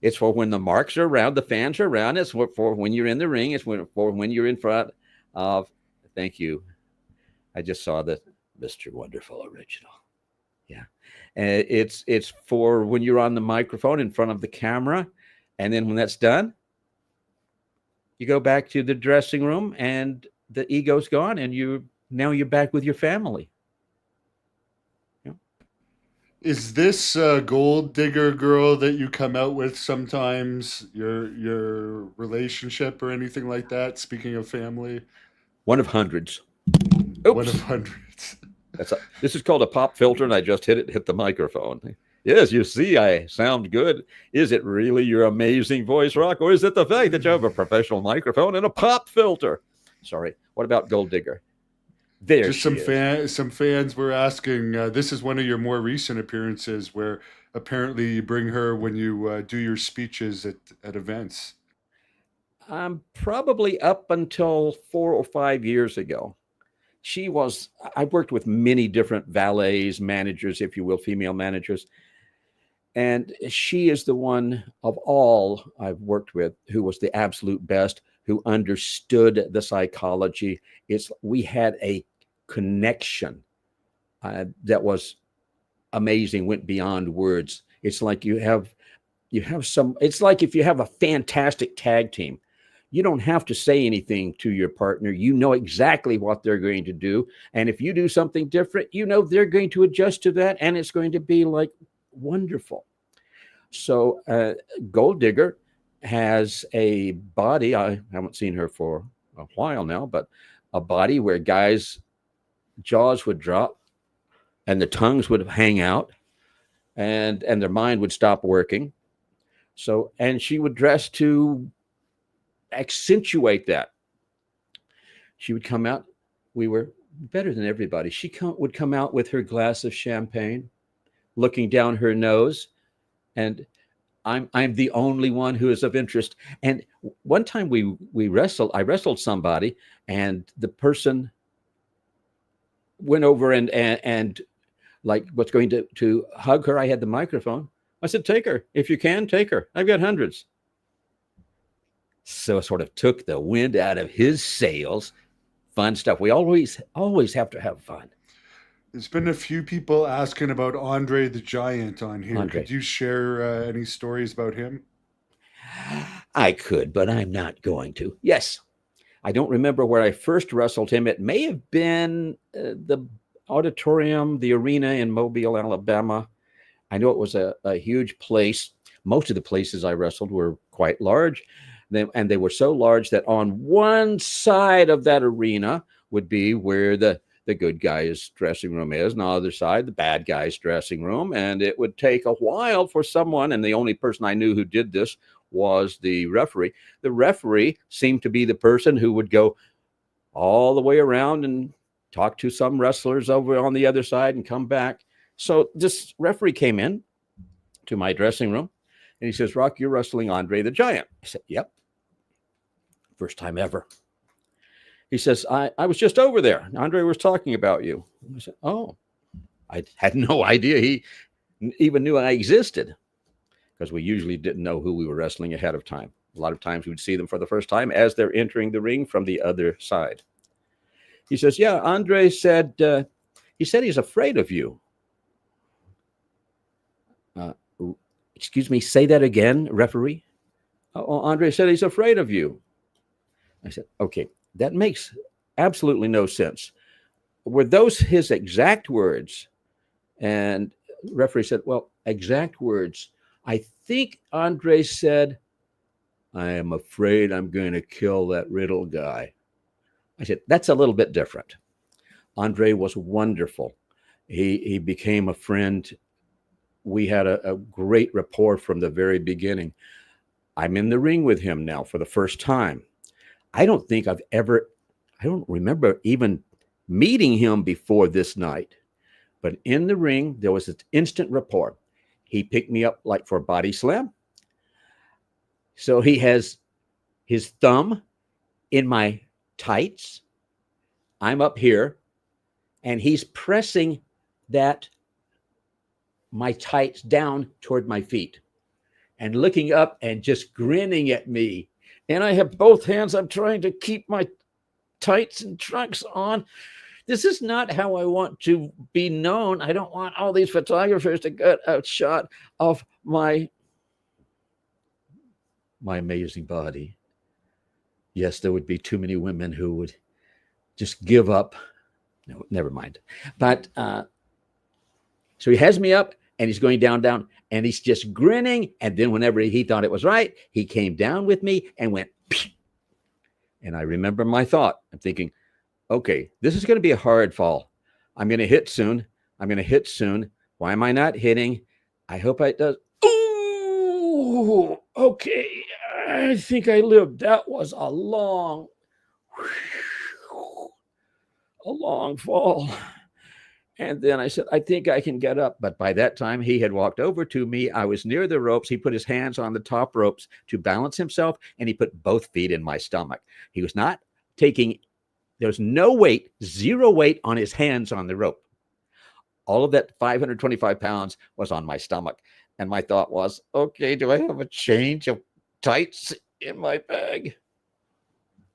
It's for when the marks are around, the fans are around. It's for when you're in the ring. It's for when you're in front of. Thank you. I just saw the Mr. Wonderful original. Yeah, and it's for when you're on the microphone in front of the camera, and then when that's done, you go back to the dressing room, and the ego's gone, and you're back with your family. Is this gold digger girl that you come out with sometimes your relationship or anything like that? Speaking of family, one of hundreds. Oops. One of hundreds. This is called a pop filter, and I just hit the microphone. Yes, you see, I sound good. Is it really your amazing voice, Rock, or is it the fact that you have a professional microphone and a pop filter? Sorry. What about Gold Digger? There just some fans were asking, this is one of your more recent appearances where apparently you bring her when you do your speeches at events. Probably up until 4 or 5 years ago. I worked with many different valets, managers, if you will, female managers. And she is the one of all I've worked with who was the absolute best, who understood the psychology. We had a connection that was amazing, went beyond words. It's like it's like if you have a fantastic tag team, you don't have to say anything to your partner. You know exactly what they're going to do. And if you do something different, they're going to adjust to that, and it's going to be like wonderful. So Gold Digger has a body. I haven't seen her for a while now, but a body where guys' jaws would drop and the tongues would hang out and their mind would stop working. So, and she would dress to accentuate that. She would come out. We were better than everybody. She would come out with her glass of champagne, looking down her nose, and I'm the only one who is of interest. And one time I wrestled somebody, and the person went over and like was going to hug her. I had the microphone. I said, take her. If you can, take her. I've got hundreds. So it sort of took the wind out of his sails. Fun stuff. We always have to have fun. There's been a few people asking about Andre the Giant on here. Andre. Could you share any stories about him? I could, but I'm not going to. Yes. I don't remember where I first wrestled him. It may have been the auditorium, the arena in Mobile, Alabama. I know it was a huge place. Most of the places I wrestled were quite large. And they were so large that on one side of that arena would be where the good guy's dressing room is, and on the other side, the bad guy's dressing room. And it would take a while for someone, and the only person I knew who did this was the referee. The referee seemed to be the person who would go all the way around and talk to some wrestlers over on the other side and come back. So this referee came in to my dressing room, and he says, Rock, you're wrestling Andre the Giant. I said, yep. First time ever. He says, I was just over there. Andre was talking about you. I said, oh, I had no idea he even knew I existed, because we usually didn't know who we were wrestling ahead of time. A lot of times we'd see them for the first time as they're entering the ring from the other side. He says, yeah, Andre said, he's afraid of you. Excuse me, say that again, referee. Oh, Andre said he's afraid of you. I said, okay, that makes absolutely no sense. Were those his exact words? And the referee said, well, exact words. I think Andre said, I am afraid I'm going to kill that Riddle guy. I said, that's a little bit different. Andre was wonderful. He became a friend. We had a great rapport from the very beginning. I'm in the ring with him now for the first time. I don't remember even meeting him before this night. But in the ring, there was an instant rapport. He picked me up like for a body slam. So he has his thumb in my tights. I'm up here, and he's pressing my tights down toward my feet and looking up and just grinning at me. And I have both hands. I'm trying to keep my tights and trunks on. This is not how I want to be known. I don't want all these photographers to get a shot of my amazing body. Yes, there would be too many women who would just give up. No, never mind. But so he has me up, and he's going down, and he's just grinning. And then whenever he thought it was right, he came down with me and went, Psh! And I remember my thought. I'm thinking, okay, this is going to be a hard fall. I'm going to hit soon. Why am I not hitting? I hope it does. Ooh, okay. I think I lived. That was a long fall. And then I said, I think I can get up. But by that time, he had walked over to me. I was near the ropes. He put his hands on the top ropes to balance himself, and he put both feet in my stomach. He was not taking, there was no weight, zero weight on his hands on the rope. All of that 525 pounds was on my stomach. And my thought was, okay, do I have a change of tights in my bag?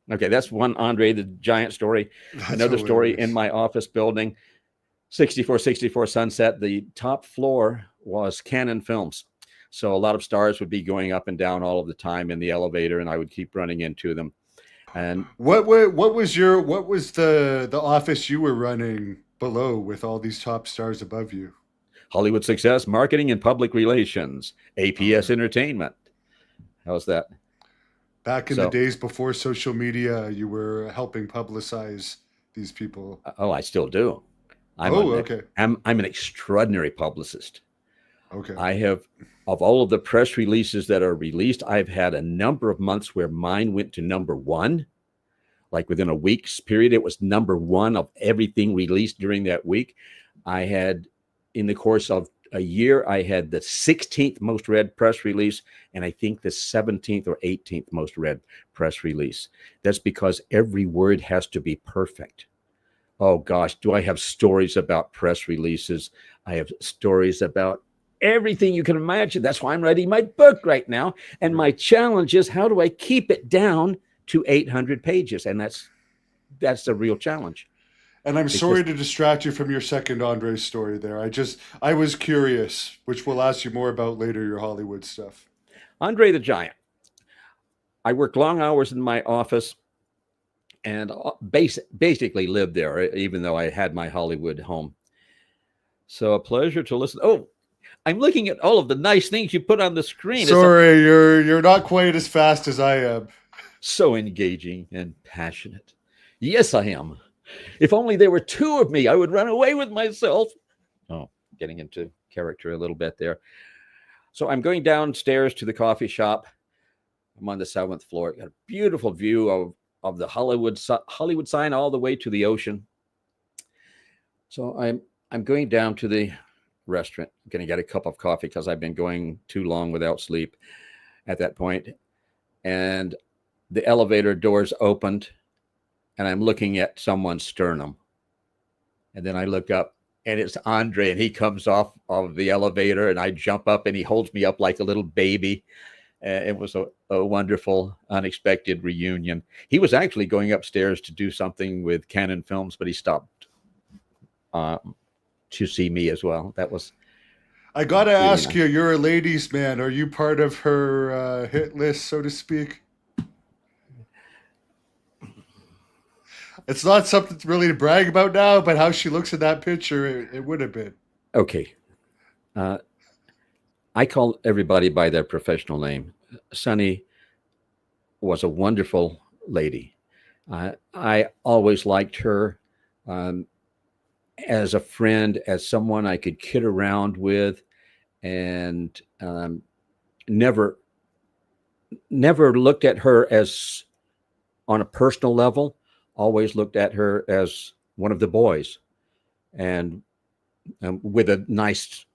Okay, that's one Andre the Giant story. That's Another hilarious. story in my office building. 6464 Sunset, the top floor was Canon Films. So a lot of stars would be going up and down all of the time in the elevator, and I would keep running into them. And what was the office you were running below with all these top stars above you? Hollywood Success, Marketing and Public Relations, APS Entertainment. How's that? Back in the days before social media, you were helping publicize these people. Oh, I still do. Okay. I'm an extraordinary publicist. Okay. I have, of all of the press releases that are released, I've had a number of months where mine went to number one. Like within a week's period, it was number one of everything released during that week. I had, in the course of a year, I had the 16th most read press release, and I think the 17th or 18th most read press release. That's because every word has to be perfect. Oh gosh, do I have stories about press releases? I have stories about everything you can imagine. That's why I'm writing my book right now. And my challenge is, how do I keep it down to 800 pages? And that's the real challenge. And I'm sorry to distract you from your second Andre story there. I was curious, which we'll ask you more about later, your Hollywood stuff. Andre the Giant. I worked long hours in my office and basically lived there, even though I had my Hollywood home. So a pleasure to listen. Oh, I'm looking at all of the nice things you put on the screen. Sorry, you're not quite as fast as I am. So engaging and passionate. Yes, I am. If only there were two of me, I would run away with myself. Oh, getting into character a little bit there. So I'm going downstairs to the coffee shop. I'm on the 7th floor. Got a beautiful view of the Hollywood sign all the way to the ocean. So I'm going down to the restaurant. I'm going to get a cup of coffee because I've been going too long without sleep at that point. And the elevator doors opened, and I'm looking at someone's sternum. And then I look up, and it's Andre, and he comes off of the elevator, and I jump up, and he holds me up like a little baby. It was a wonderful, unexpected reunion. He was actually going upstairs to do something with Canon Films, but he stopped to see me as well. That was. I got to ask you, you're a ladies' man. Are you part of her hit list, so to speak? It's not something really to brag about now, but how she looks in that picture, it would have been. Okay. I call everybody by their professional name. Sunny was a wonderful lady. I always liked her as a friend, as someone I could kid around with, and never looked at her as on a personal level. Always looked at her as one of the boys, and with a nice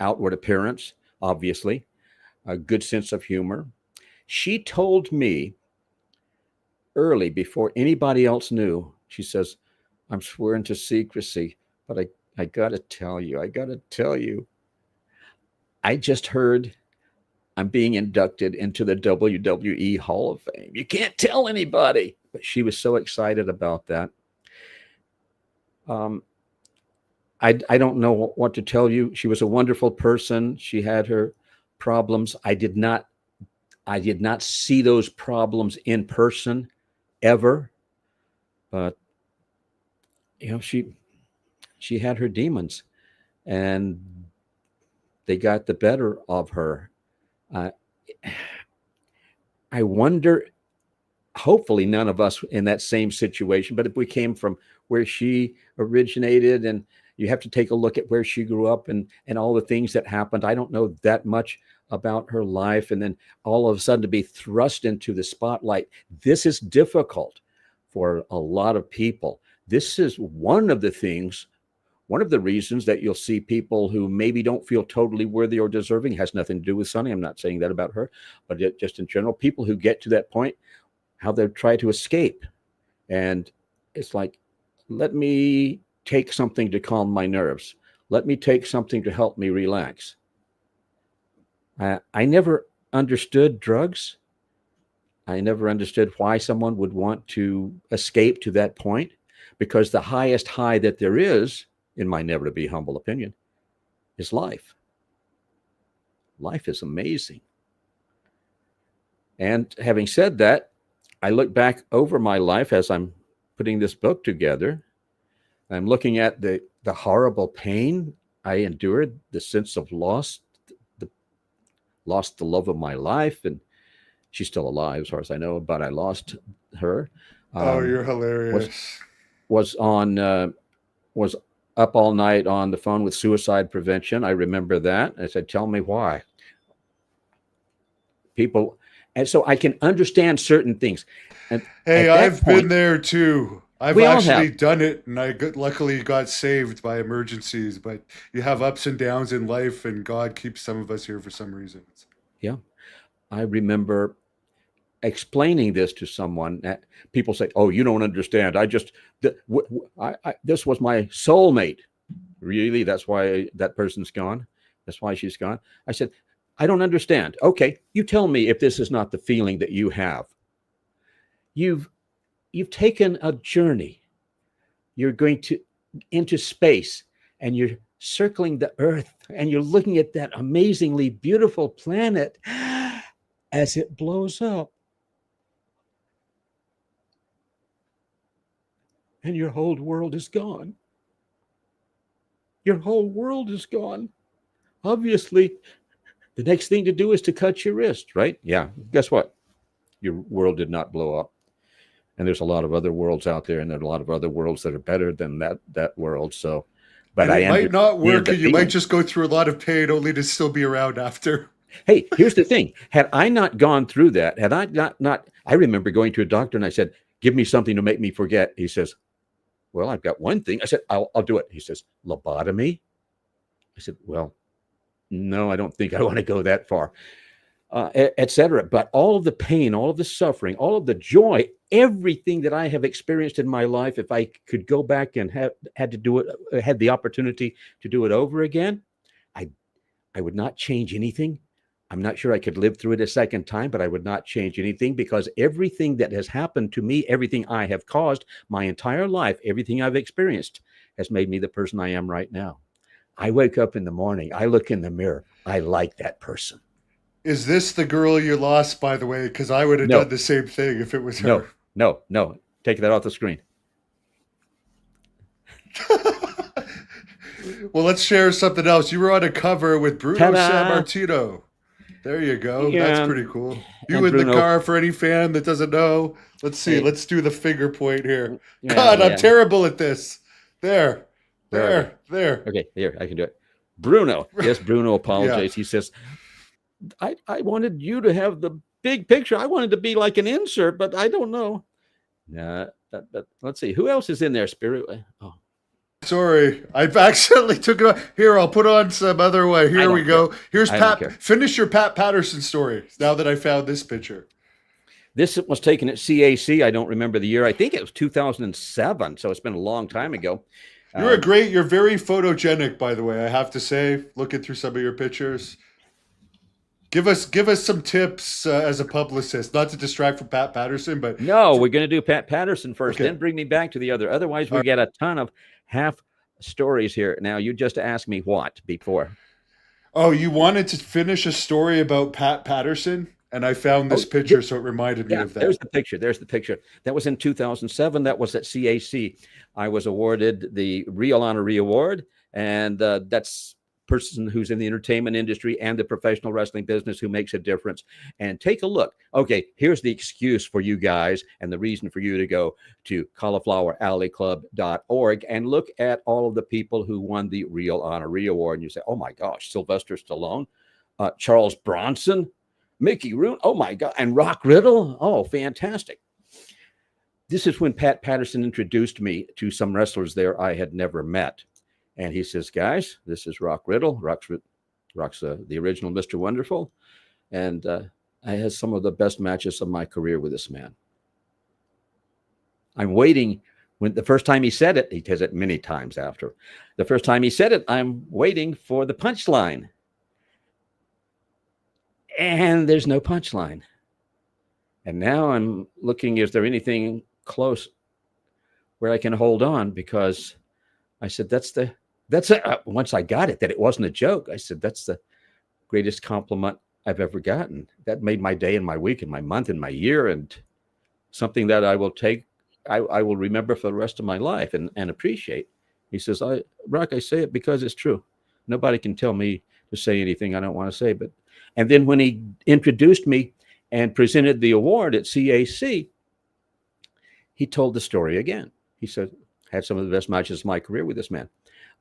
outward appearance, obviously, a good sense of humor. She told me early, before anybody else knew, she says, I'm swearing to secrecy, but I got to tell you, I just heard I'm being inducted into the WWE Hall of Fame. You can't tell anybody. But she was so excited about that. I don't know what to tell you. She was a wonderful person. She had her problems. I did not see those problems in person ever. But she had her demons, and they got the better of her. I wonder. Hopefully none of us in that same situation, but if we came from where she originated, and you have to take a look at where she grew up and all the things that happened. I don't know that much about her life. And then all of a sudden to be thrust into the spotlight. This is difficult for a lot of people. This is one of the reasons that you'll see people who maybe don't feel totally worthy or deserving. It has nothing to do with Sunny. I'm not saying that about her, but just in general, people who get to that point, how they try to escape. And it's like, let me take something to calm my nerves. Let me take something to help me relax. I never understood drugs. I never understood why someone would want to escape to that point, because the highest high that there is, in my never to be humble opinion, is life. Life is amazing. And having said that, I look back over my life as I'm putting this book together. I'm looking at the horrible pain I endured, the sense of loss, lost the love of my life, and she's still alive as far as I know, but I lost her. You're hilarious. Was up all night on the phone with suicide prevention. I remember that. I said, tell me why. People. And so I can understand certain things. And hey, I've been there too. I've actually done it, and I luckily got saved by emergencies. But you have ups and downs in life, and God keeps some of us here for some reasons. Yeah. I remember explaining this to someone. People say, oh, you don't understand. This was my soulmate. Really? That's why that person's gone? That's why she's gone. I said, I don't understand. Okay, you tell me if this is not the feeling that you have. You've taken a journey. You're going into space, and you're circling the Earth, and you're looking at that amazingly beautiful planet as it blows up. And your whole world is gone. Your whole world is gone. Obviously, the next thing to do is to cut your wrist, right? Yeah. Guess what? Your world did not blow up. And there's a lot of other worlds out there, and there are a lot of other worlds that are better than that world. So, but and it might not work, and you might just go through a lot of pain only to still be around after. Hey, here's the thing. Had I not gone through that, had I not, I remember going to a doctor and I said, give me something to make me forget. He says, well, I've got one thing. I said, I'll do it. He says, lobotomy? I said, well, no, I don't think I want to go that far, etc. But all of the pain, all of the suffering, all of the joy, everything that I have experienced in my life, if I could go back and had to do it, had the opportunity to do it over again, I would not change anything. I'm not sure I could live through it a second time, but I would not change anything, because everything that has happened to me, everything I have caused my entire life, everything I've experienced has made me the person I am right now. I wake up in the morning, I look in the mirror, I like that person. Is this the girl you lost, by the way? Because I would have done the same thing if it was her. No. Take that off the screen. Well, let's share something else. You were on a cover with Bruno Sammartino. There you go. Yeah, that's pretty cool. You in Bruno, the car, for any fan that doesn't know. Let's see. Hey. Let's do the finger point here. Yeah, God, I'm terrible at this. There. Okay, here, I can do it. Bruno. Yes, Bruno apologized. He says, I wanted you to have the big picture. I wanted to be like an insert, but I don't know. Let's see. Who else is in there, Spirit? Oh. Sorry, I've accidentally took it off. Here, I'll put on some other way. Here we go. Here's Pat. Finish your Pat Patterson story now that I found this picture. This was taken at CAC. I don't remember the year. I think it was 2007, so it's been a long time ago. You're very photogenic, by the way, I have to say, looking through some of your pictures. Give us some tips as a publicist, not to distract from Pat Patterson, but... No, we're going to do Pat Patterson first, then bring me back to the other. Otherwise, we get a ton of half stories here. Now, you just asked me what before? Oh, you wanted to finish a story about Pat Patterson? And I found this picture, so it reminded me of that. There's the picture. That was in 2007. That was at CAC. I was awarded the Real Honoree Award, and that's person who's in the entertainment industry and the professional wrestling business who makes a difference. And take a look. Okay, here's the excuse for you guys and the reason for you to go to caulifloweralleyclub.org and look at all of the people who won the Real Honoree Award. And you say, oh my gosh, Sylvester Stallone, Charles Bronson, Mickey Rooney, oh my God, and Rock Riddle. Oh, fantastic. This is when Pat Patterson introduced me to some wrestlers there I had never met. And he says, guys, this is Rock Riddle. Rock's the original Mr. Wonderful. And I had some of the best matches of my career with this man. I'm waiting. When the first time he said it, he says it many times after. The first time he said it, I'm waiting for the punchline. And there's no punchline. And now I'm looking, is there anything close where I can hold on? Because I said, once I got it, that it wasn't a joke. I said, that's the greatest compliment I've ever gotten. That made my day and my week and my month and my year, and something that I will take, I will remember for the rest of my life and appreciate. He says, Rock, I say it because it's true. Nobody can tell me to say anything I don't want to say. And then when he introduced me and presented the award at CAC, he told the story again. He said, had some of the best matches of my career with this man.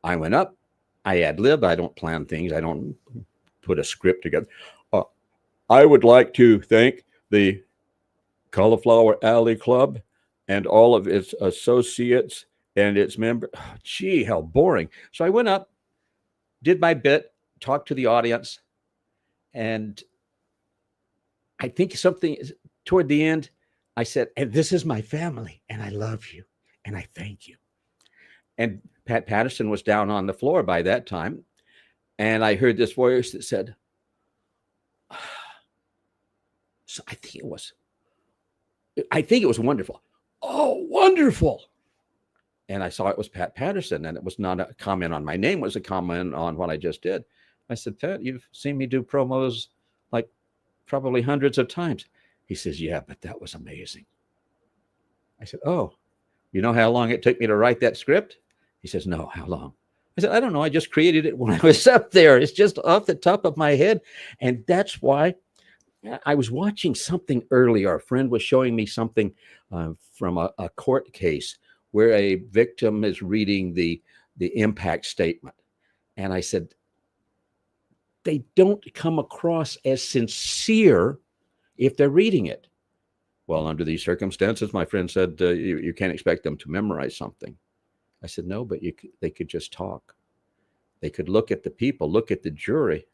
I went up, I ad-lib, I don't plan things, I don't put a script together. I would like to thank the Cauliflower Alley Club and all of its associates and its members. Oh, gee, how boring. So I went up, did my bit, talked to the audience, and I think something toward the end, I said, and this is my family, and I love you, and I thank you. And Pat Patterson was down on the floor by that time. And I heard this voice that said, so I think it was wonderful. Oh, wonderful. And I saw it was Pat Patterson, and it was not a comment on my name, it was a comment on what I just did. I said, Pat, you've seen me do promos like probably hundreds of times. He says, yeah, but that was amazing. I said, oh, you know how long it took me to write that script? He says, no, how long? I said, I don't know. I just created it when I was up there. It's just off the top of my head. And that's why I was watching something earlier. A friend was showing me something from a court case where a victim is reading the impact statement. And I said, they don't come across as sincere if they're reading it. Well, under these circumstances, my friend said, you can't expect them to memorize something. I said, no, but they could just talk. They could look at the people, look at the jury,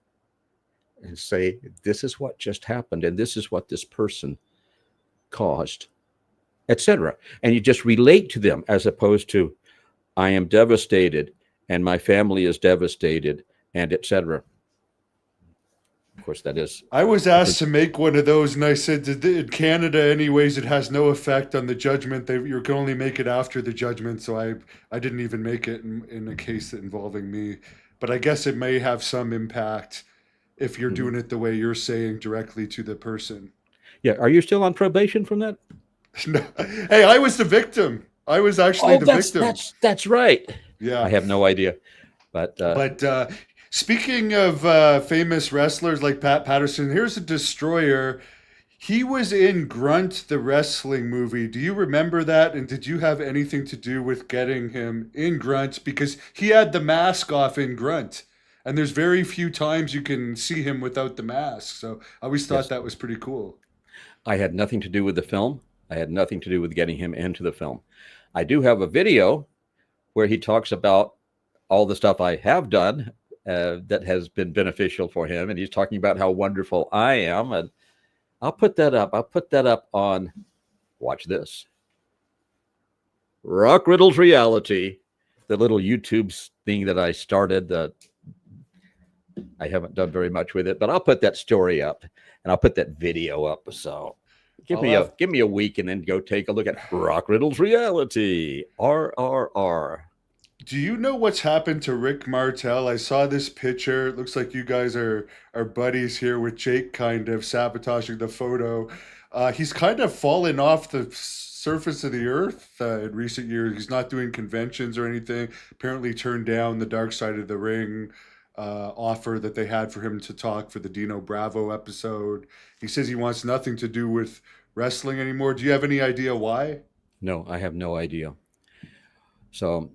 and say, this is what just happened, and this is what this person caused, etc. And you just relate to them, as opposed to, I am devastated, and my family is devastated, and etc. Of course, that is. I was asked to make one of those, and I said, in Canada, anyways, it has no effect on the judgment. You can only make it after the judgment, so I didn't even make it in a case involving me. But I guess it may have some impact if you're doing it the way you're saying, directly to the person. Yeah. Are you still on probation from that? No. Hey, I was the victim. I was actually the victim. That's right. Yeah. I have no idea. But speaking of famous wrestlers like Pat Patterson, here's a destroyer. He was in Grunt, the wrestling movie. Do you remember that? And did you have anything to do with getting him in Grunt? Because he had the mask off in Grunt. And there's very few times you can see him without the mask. So I always thought that was pretty cool. I had nothing to do with the film. I had nothing to do with getting him into the film. I do have a video where he talks about all the stuff I have done that has been beneficial for him. And he's talking about how wonderful I am. And I'll put that up. I'll put that up on, watch this, Rock Riddle's Reality, the little YouTube thing that I started. I haven't done very much with it, but I'll put that story up and I'll put that video up. So give me a week and then go take a look at Rock Riddle's Reality, RRR. Do you know what's happened to Rick Martel? I saw this picture. It looks like you guys are buddies here with Jake kind of sabotaging the photo. He's kind of fallen off the surface of the earth in recent years. He's not doing conventions or anything. Apparently turned down the Dark Side of the Ring offer that they had for him to talk for the Dino Bravo episode. He says he wants nothing to do with wrestling anymore. Do you have any idea why? No, I have no idea. So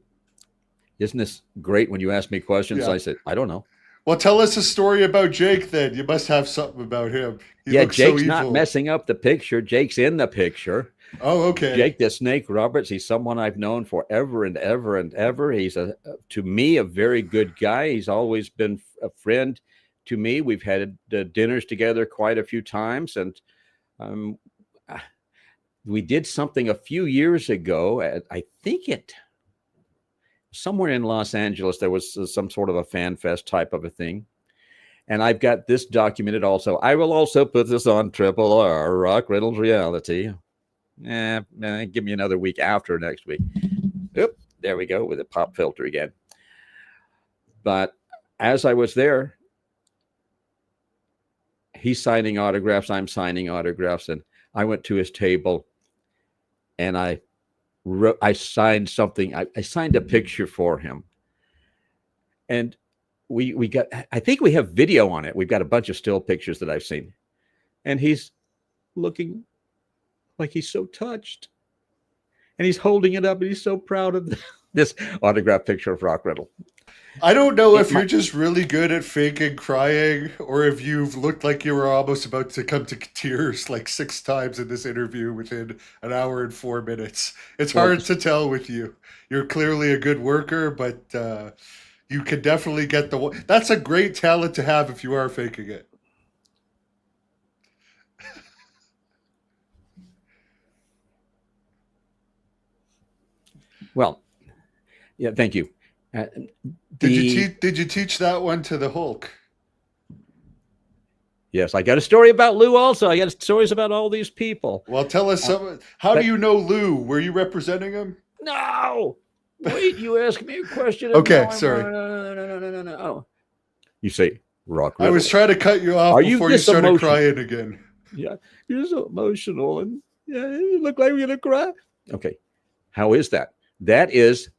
isn't this great when you ask me questions? Yeah. I said, I don't know. Well, tell us a story about Jake then. You must have something about him. Jake's not messing up the picture. Jake's in the picture. Oh, okay. Jake the Snake Roberts, he's someone I've known forever and ever and ever. He's, to me, a very good guy. He's always been a friend to me. We've had dinners together quite a few times. And we did something a few years ago. I think somewhere in Los Angeles, there was some sort of a fan fest type of a thing. And I've got this documented also. I will also put this on Triple R, Rock Riddle's Reality. Give me another week after next week. Oop, there we go with a pop filter again. But as I was there, he's signing autographs, I'm signing autographs, and I went to his table and I signed something. I signed a picture for him. And we got, I think we have video on it. We've got a bunch of still pictures that I've seen. And he's looking like he's so touched. And he's holding it up and he's so proud of this autograph picture of Rock Riddle. I don't know if you're just really good at faking crying or if you've looked like you were almost about to come to tears like 6 times in this interview within an hour and 4 minutes. It's hard to tell with you. You're clearly a good worker, but you can definitely get that's a great talent to have if you are faking it. Well, yeah, thank you. Uh, Did you teach that one to the Hulk? Yes, I got a story about Lou also. I got stories about all these people. Well, tell us some. How do you know Lou? Were you representing him? No! Wait, you asked me a question. Okay, sorry. No. You say, Rock Riddle. I was trying to cut you off before you started crying again. Yeah, you're so emotional, and yeah, you look like you're going to cry. Okay, how is that? That is,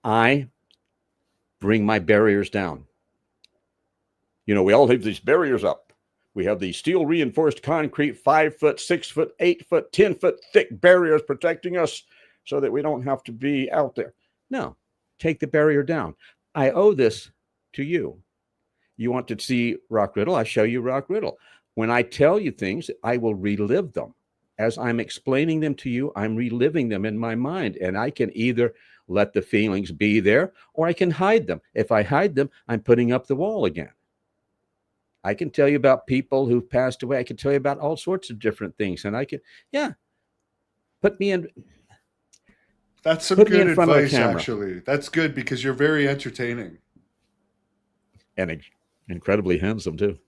I bring my barriers down. You know, we all have these barriers up. We have these steel reinforced concrete 5 foot, 6 foot, 8 foot, 10 foot thick barriers protecting us so that we don't have to be out there. No, take the barrier down. I owe this to you. You want to see Rock Riddle? I show you Rock Riddle. When I tell you things, I will relive them. As I'm explaining them to you, I'm reliving them in my mind. And I can either let the feelings be there or I can hide them. If I hide them, I'm putting up the wall again. I can tell you about people who've passed away. I can tell you about all sorts of different things. And I can, put me in. That's some good advice, actually. That's good because you're very entertaining. And incredibly handsome, too.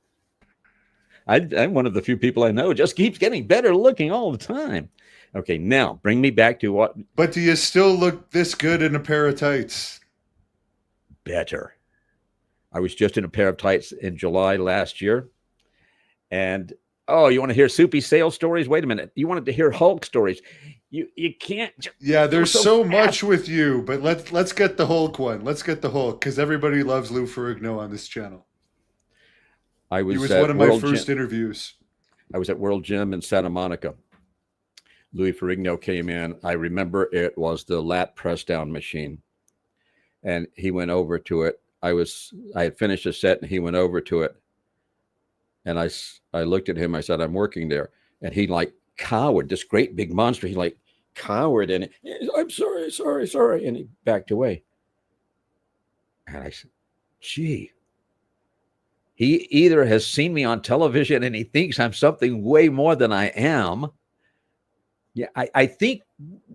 I'm one of the few people I know just keeps getting better looking all the time. Okay, now bring me back to what. But do you still look this good in a pair of tights? Better. I was just in a pair of tights in July last year. And, you want to hear soupy sales stories? Wait a minute. You wanted to hear Hulk stories. You can't. Yeah, there's so much with you, but let's get the Hulk one. Let's get the Hulk because everybody loves Lou Ferrigno on this channel. He was one of my first interviews. I was at World Gym in Santa Monica. Louis Ferrigno came in. I remember it was the lat press down machine. And he went over to it. I had finished a set and he went over to it. And I looked at him. I said, I'm working there. And he like cowered, this great big monster. He like cowered and I'm sorry. And he backed away. And I said, gee. He either has seen me on television and he thinks I'm something way more than I am. Yeah, I think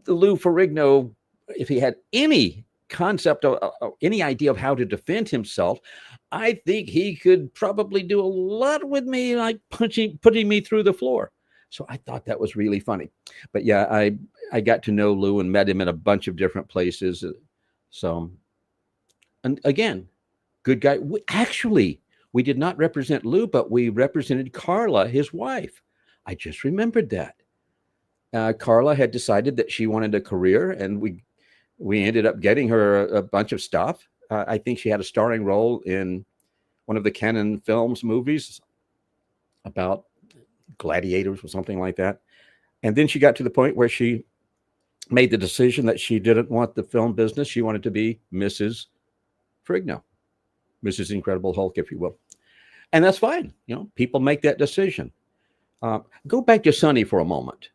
the Lou Ferrigno, if he had any concept of any idea of how to defend himself, I think he could probably do a lot with me, like putting me through the floor. So I thought that was really funny. But yeah, I got to know Lou and met him in a bunch of different places. So, and again, good guy. We did not represent Lou, but we represented Carla, his wife. I just remembered that. Carla had decided that she wanted a career, and we ended up getting her a bunch of stuff. I think she had a starring role in one of the Cannon Films movies about gladiators or something like that. And then she got to the point where she made the decision that she didn't want the film business. She wanted to be Mrs. Ferrigno, Mrs. Incredible Hulk, if you will. And that's fine. You know, people make that decision. Go back to Sonny for a moment.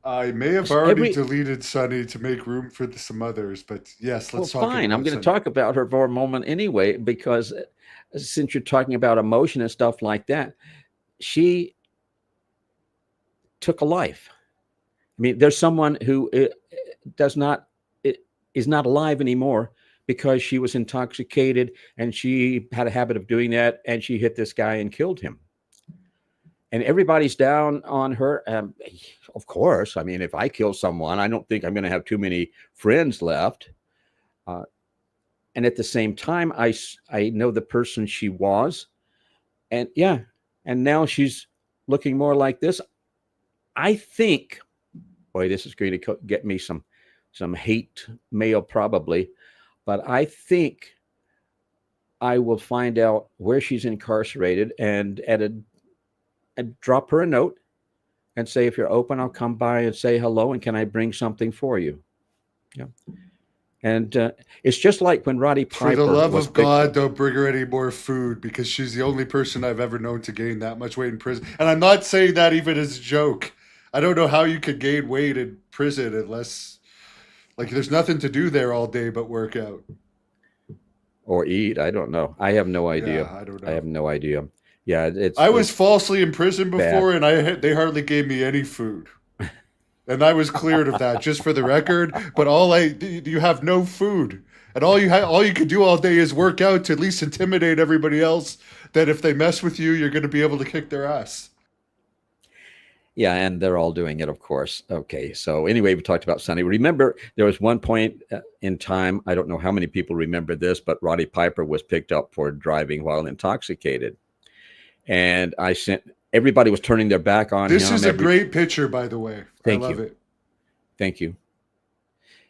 I may have already deleted Sonny to make room for some others, but yes, let's talk about fine. I'm going to talk about her for a moment anyway, because since you're talking about emotion and stuff like that, she took a life. I mean, there's someone who is not alive anymore because she was intoxicated and she had a habit of doing that, and she hit this guy and killed him. And everybody's down on her. Of course, I mean, if I kill someone, I don't think I'm going to have too many friends left. And at the same time, I know the person she was. And yeah, and now she's looking more like this. I think, boy, this is going to get me some hate mail probably. But I think I will find out where she's incarcerated and drop her a note and say, if you're open, I'll come by and say hello. And can I bring something for you? Yeah. And it's just like when Roddy Piper. For the love of God, don't bring her any more food, because she's the only person I've ever known to gain that much weight in prison. And I'm not saying that even as a joke. I don't know how you could gain weight in prison unless, like, there's nothing to do there all day but work out. Or eat. I don't know. I have no idea. Yeah, I don't know. I have no idea. Yeah, I was falsely in prison before, bad. And they hardly gave me any food, and I was cleared of that, just for the record. But you have no food, And all you can do all day is work out to at least intimidate everybody else that if they mess with you, you're going to be able to kick their ass. Yeah, and they're all doing it, of course. Okay, so anyway, we talked about Sonny. Remember, there was one point in time, I don't know how many people remember this, but Roddy Piper was picked up for driving while intoxicated. And everybody was turning their back on him. This is a great picture, by the way. I love it. Thank you.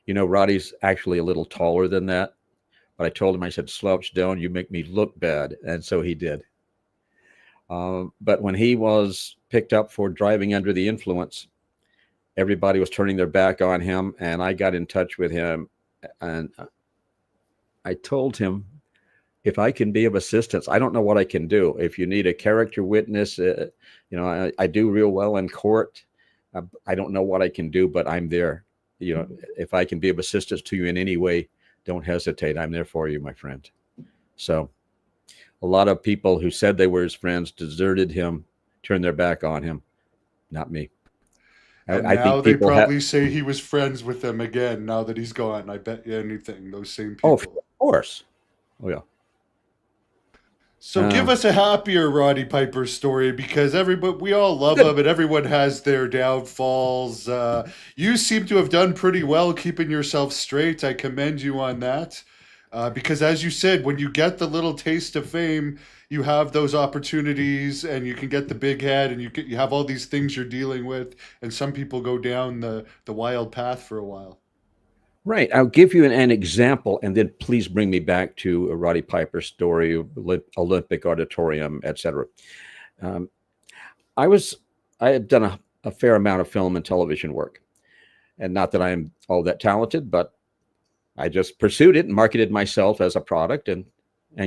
You know, Roddy's actually a little taller than that. But I told him, I said, slouch down, you make me look bad. And so he did. But when he was picked up for driving under the influence, everybody was turning their back on him. And I got in touch with him. And I told him, if I can be of assistance, I don't know what I can do. If you need a character witness, you know, I do real well in court. I don't know what I can do, but I'm there. You know, if I can be of assistance to you in any way, don't hesitate. I'm there for you, my friend. So a lot of people who said they were his friends deserted him, turned their back on him. Not me. And now they probably say he was friends with them again now that he's gone. I bet you anything, those same people. Oh, of course. Oh, yeah. So give us a happier Roddy Piper story, because we all love him and everyone has their downfalls. You seem to have done pretty well keeping yourself straight. I commend you on that. Because as you said, when you get the little taste of fame, you have those opportunities and you can get the big head and you have all these things you're dealing with. And some people go down the wild path for a while. Right. I'll give you an example, and then please bring me back to a Roddy Piper story, Olympic Auditorium, etc. I had done a fair amount of film and television work, and not that I'm all that talented, but I just pursued it and marketed myself as a product and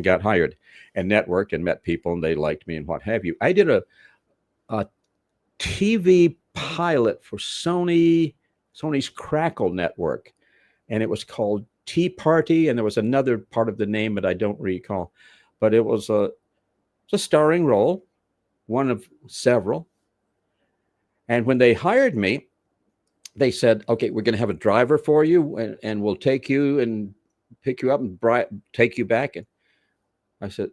got hired and networked and met people, and they liked me and what have you. I did a TV pilot for Sony's Crackle network. And it was called Tea Party, and there was another part of the name that I don't recall. But it was a starring role, one of several. And when they hired me, they said, okay, we're going to have a driver for you, and we'll take you and pick you up and take you back. And I said,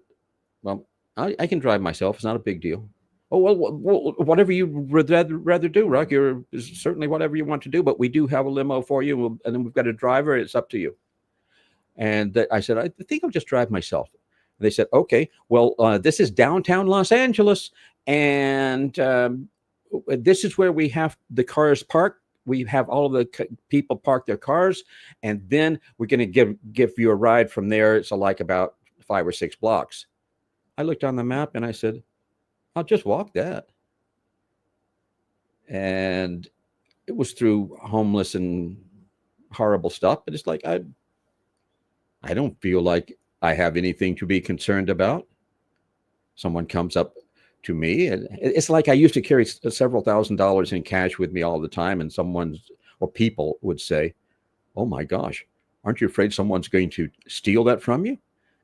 well, I can drive myself. It's not a big deal. Oh, well, whatever you would rather do, Rock. You're certainly whatever you want to do, but we do have a limo for you, and then we've got a driver. It's up to you. And I said, I think I'll just drive myself. And they said, okay, well, this is downtown Los Angeles, and this is where we have the cars parked. We have all of the people park their cars, and then we're going to give you a ride from there. It's like about 5 or 6 blocks. I looked on the map and I said, I'll just walk that. And it was through homeless and horrible stuff, but it's like, I don't feel like I have anything to be concerned about. Someone comes up to me, and it's like I used to carry several $1,000s in cash with me all the time, and people would say, oh my gosh, aren't you afraid someone's going to steal that from you?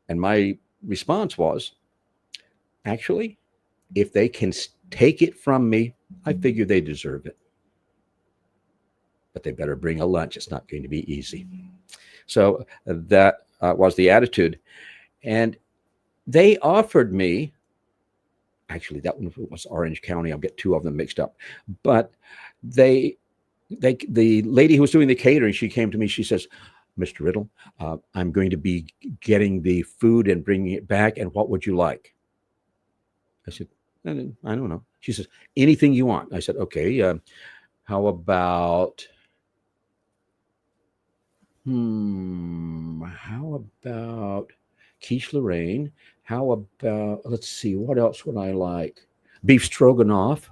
And my response was, actually, if they can take it from me, I figure they deserve it. But they better bring a lunch. It's not going to be easy. So that was the attitude. And they offered me, actually, that one was Orange County. I'll get 2 of them mixed up. But the lady who was doing the catering, she came to me. She says, Mr. Riddle, I'm going to be getting the food and bringing it back. And what would you like? I said, I don't know. She says, anything you want. I said, okay. How about quiche Lorraine? How about, let's see, what else would I like? Beef stroganoff.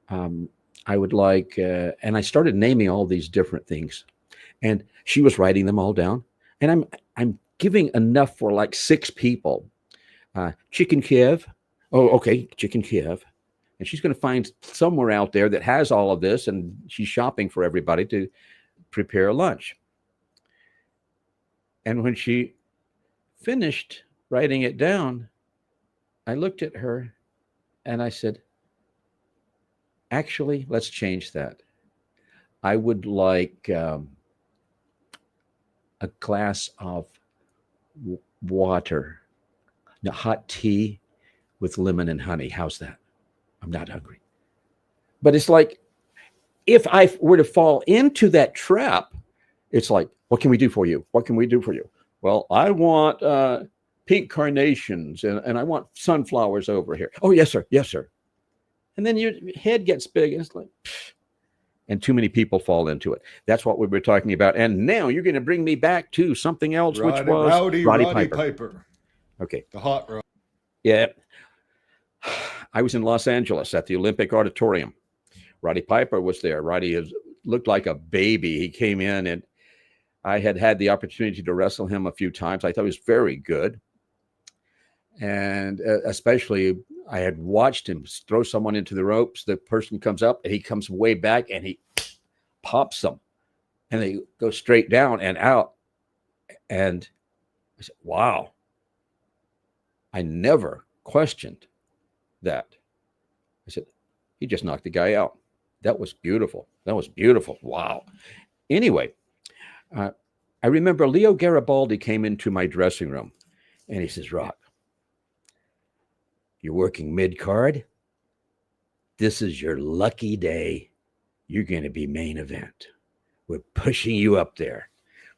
I would like, and I started naming all these different things, and she was writing them all down. And I'm giving enough for like 6 people. Chicken Kiev. Oh, okay, chicken Kiev. And she's going to find somewhere out there that has all of this, and she's shopping for everybody to prepare lunch. And when she finished writing it down, I looked at her and I said, actually, let's change that. I would like a glass of water, no, hot tea with lemon and honey. How's that? I'm not hungry. But it's like, if I were to fall into that trap, it's like, what can we do for you? What can we do for you? Well, I want pink carnations and I want sunflowers over here. Oh, yes, sir. Yes, sir. And then your head gets big and it's like, pfft, and too many people fall into it. That's what we were talking about. And now you're going to bring me back to something else, which was Roddy Piper. Okay. The hot rod. Yeah. I was in Los Angeles at the Olympic Auditorium. Roddy Piper was there. Roddy looked like a baby. He came in, and I had the opportunity to wrestle him a few times. I thought he was very good. And especially, I had watched him throw someone into the ropes. The person comes up, and he comes way back, and he pops them. And they go straight down and out. And I said, wow. I never questioned that. I said, he just knocked the guy out. That was beautiful. That was beautiful. Wow. Anyway, I remember Leo Garibaldi came into my dressing room, and he says, Rock, you're working mid-card. This is your lucky day. You're going to be main event. We're pushing you up there.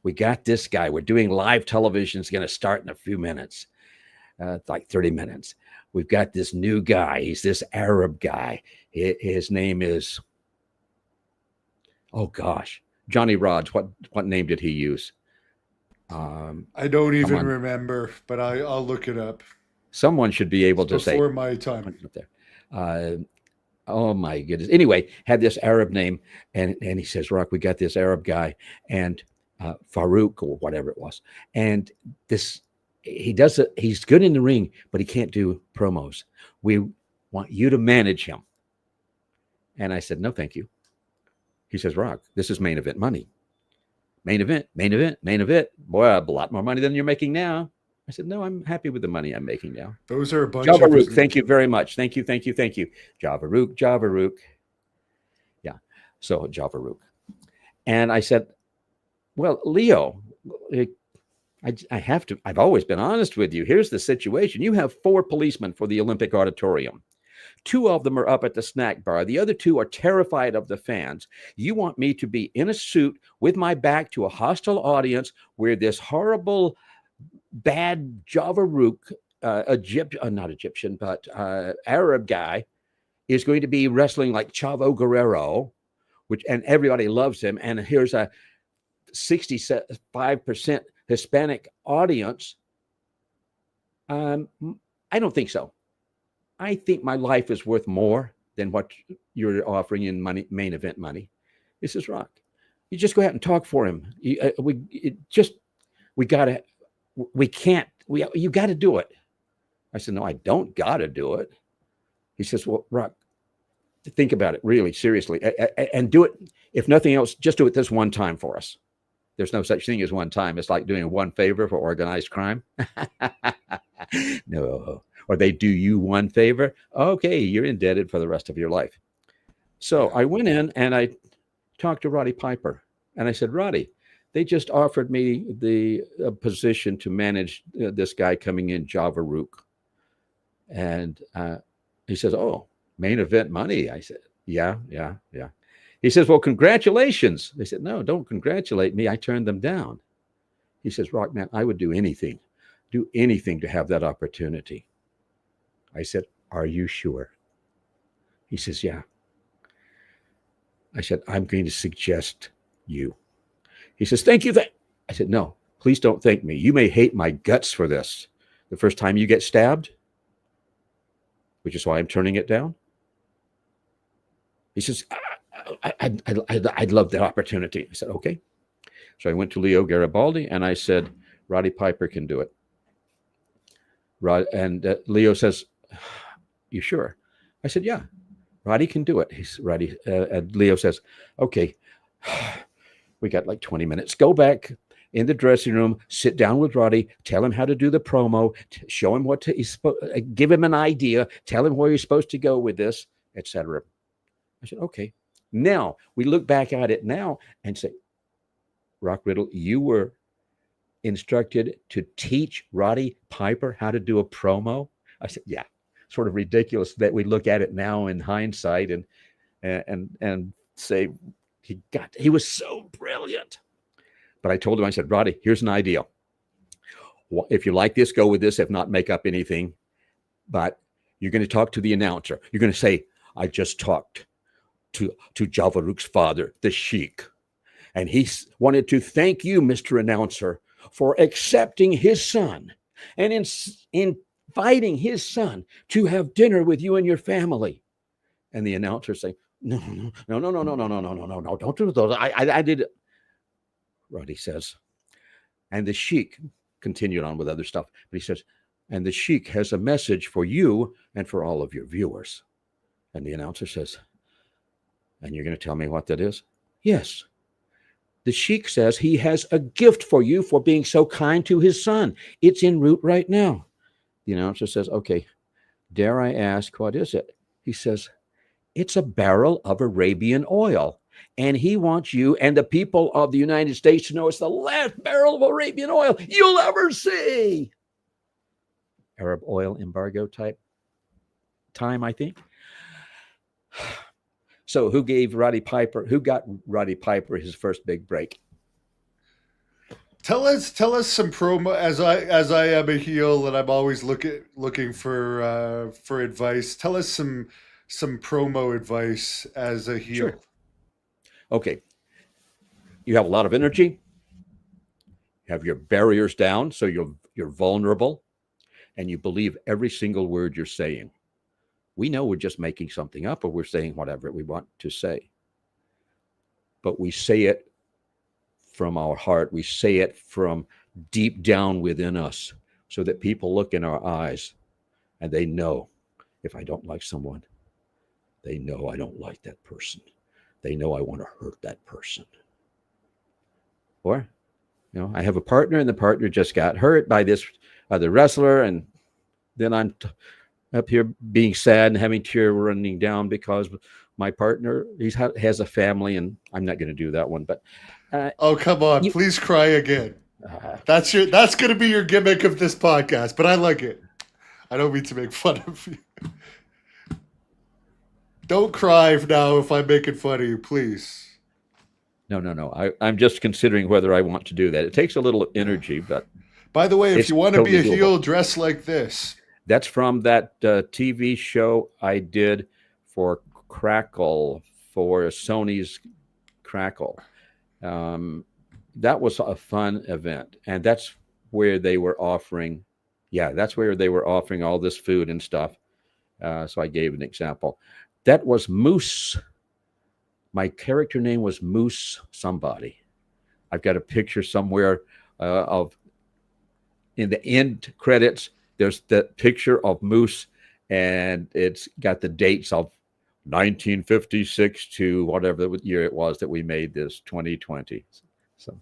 We got this guy. We're doing live television. It's going to start in a few minutes, like 30 minutes. We've got this new guy. He's this Arab guy. His name is, oh gosh, Johnny Rods. What name did he use? I don't even remember, but I'll look it up. Someone should be able to say. Before my time. Oh my goodness. Anyway, had this Arab name, and he says, Rock, we got this Arab guy, and Farouk or whatever it was. And this, he does it. He's good in the ring, but he can't do promos. We want you to manage him. And I said, no, thank you. He says, Rock, this is main event money. Main event, main event, main event. Boy, a lot more money than you're making now. I said, no, I'm happy with the money I'm making now. Those are a bunch of... Javarook, thank you very much. Thank you. Javarook. Yeah, so Javarook. And I said, well, Leo, I have to, I've always been honest with you. Here's the situation. You have 4 policemen for the Olympic Auditorium. 2 of them are up at the snack bar. The other 2 are terrified of the fans. You want me to be in a suit with my back to a hostile audience where this horrible, bad Javarook, not Egyptian, but Arab guy is going to be wrestling like Chavo Guerrero, and everybody loves him. And here's a 65% Hispanic audience. I don't think so. I think my life is worth more than what you're offering in money, main event money. This is Rock. You just go out and talk for him. You got to do it. I said, no, I don't got to do it. He says, well, Rock, think about it really seriously and do it. If nothing else, just do it this one time for us. There's no such thing as one time. It's like doing one favor for organized crime. No. Or they do you one favor. Okay, you're indebted for the rest of your life. So I went in and I talked to Roddy Piper. And I said, Roddy, they just offered me the position to manage this guy coming in, Javarook. And he says, oh, main event money. I said, yeah. He says, well, congratulations. They said, no, don't congratulate me. I turned them down. He says, Rock, man, I would do anything to have that opportunity. I said, are you sure? He says, yeah. I said, I'm going to suggest you. He says, thank you. I said, no, please don't thank me. You may hate my guts for this. The first time you get stabbed, which is why I'm turning it down. He says, I'd love that opportunity. I said, okay. So I went to Leo Garibaldi and I said, Roddy Piper can do it. And Leo says, you sure? I said, yeah, Roddy can do it. And Leo says, okay, we got like 20 minutes. Go back in the dressing room, sit down with Roddy, tell him how to do the promo, show him give him an idea, tell him where he's supposed to go with this, etc. I said, okay. Now we look back at it now and say, Rock Riddle, you were instructed to teach Roddy Piper how to do a promo? I said, yeah, sort of ridiculous that we look at it now in hindsight and say he was so brilliant. But I told him, I said, Roddy, here's an idea. If you like this, go with this. If not, make up anything. But you're going to talk to the announcer. You're going to say, I just talked to Javaruk's father, the Sheik. And he wanted to thank you, Mr. Announcer, for accepting his son and inviting his son to have dinner with you and your family. And the announcer say, no, don't do those. I did it. Roddy says, and the Sheik continued on with other stuff, but he says, and the Sheik has a message for you and for all of your viewers. And the announcer says, and you're going to tell me what that is? Yes. The Sheik says he has a gift for you for being so kind to his son. It's en route right now. The announcer says, okay, dare I ask, what is it? He says, it's a barrel of Arabian oil. And he wants you and the people of the United States to know it's the last barrel of Arabian oil you'll ever see. Arab oil embargo type time, I think. So who got Roddy Piper his first big break? Tell us some promo, as I am a heel and I'm always looking for advice. Tell us some promo advice as a heel. Sure. Okay. You have a lot of energy. You have your barriers down, so you're vulnerable, and you believe every single word you're saying. We know we're just making something up, or we're saying whatever we want to say. But we say it from our heart. We say it from deep down within us, so that people look in our eyes and they know if I don't like someone, they know I don't like that person. They know I want to hurt that person. Or, I have a partner and the partner just got hurt by this other wrestler. And then I'm up here being sad and having tears running down because my partner, has a family, and I'm not going to do that one. But oh, come on. Please cry again. That's going to be your gimmick of this podcast, but I like it. I don't mean to make fun of you. Don't cry now if I'm making fun of you, please. No. I'm just considering whether I want to do that. It takes a little energy, but... By the way, if you want to be a heel, dress like this. That's from that TV show I did for Crackle, for Sony's Crackle. That was a fun event. And that's where they were offering... that's where they were offering all this food and stuff. So I gave an example. That was Moose. My character name was Moose somebody. I've got a picture somewhere of, in the end credits, there's the picture of Moose, and it's got the dates of 1956 to whatever year it was that we made this, 2020. So,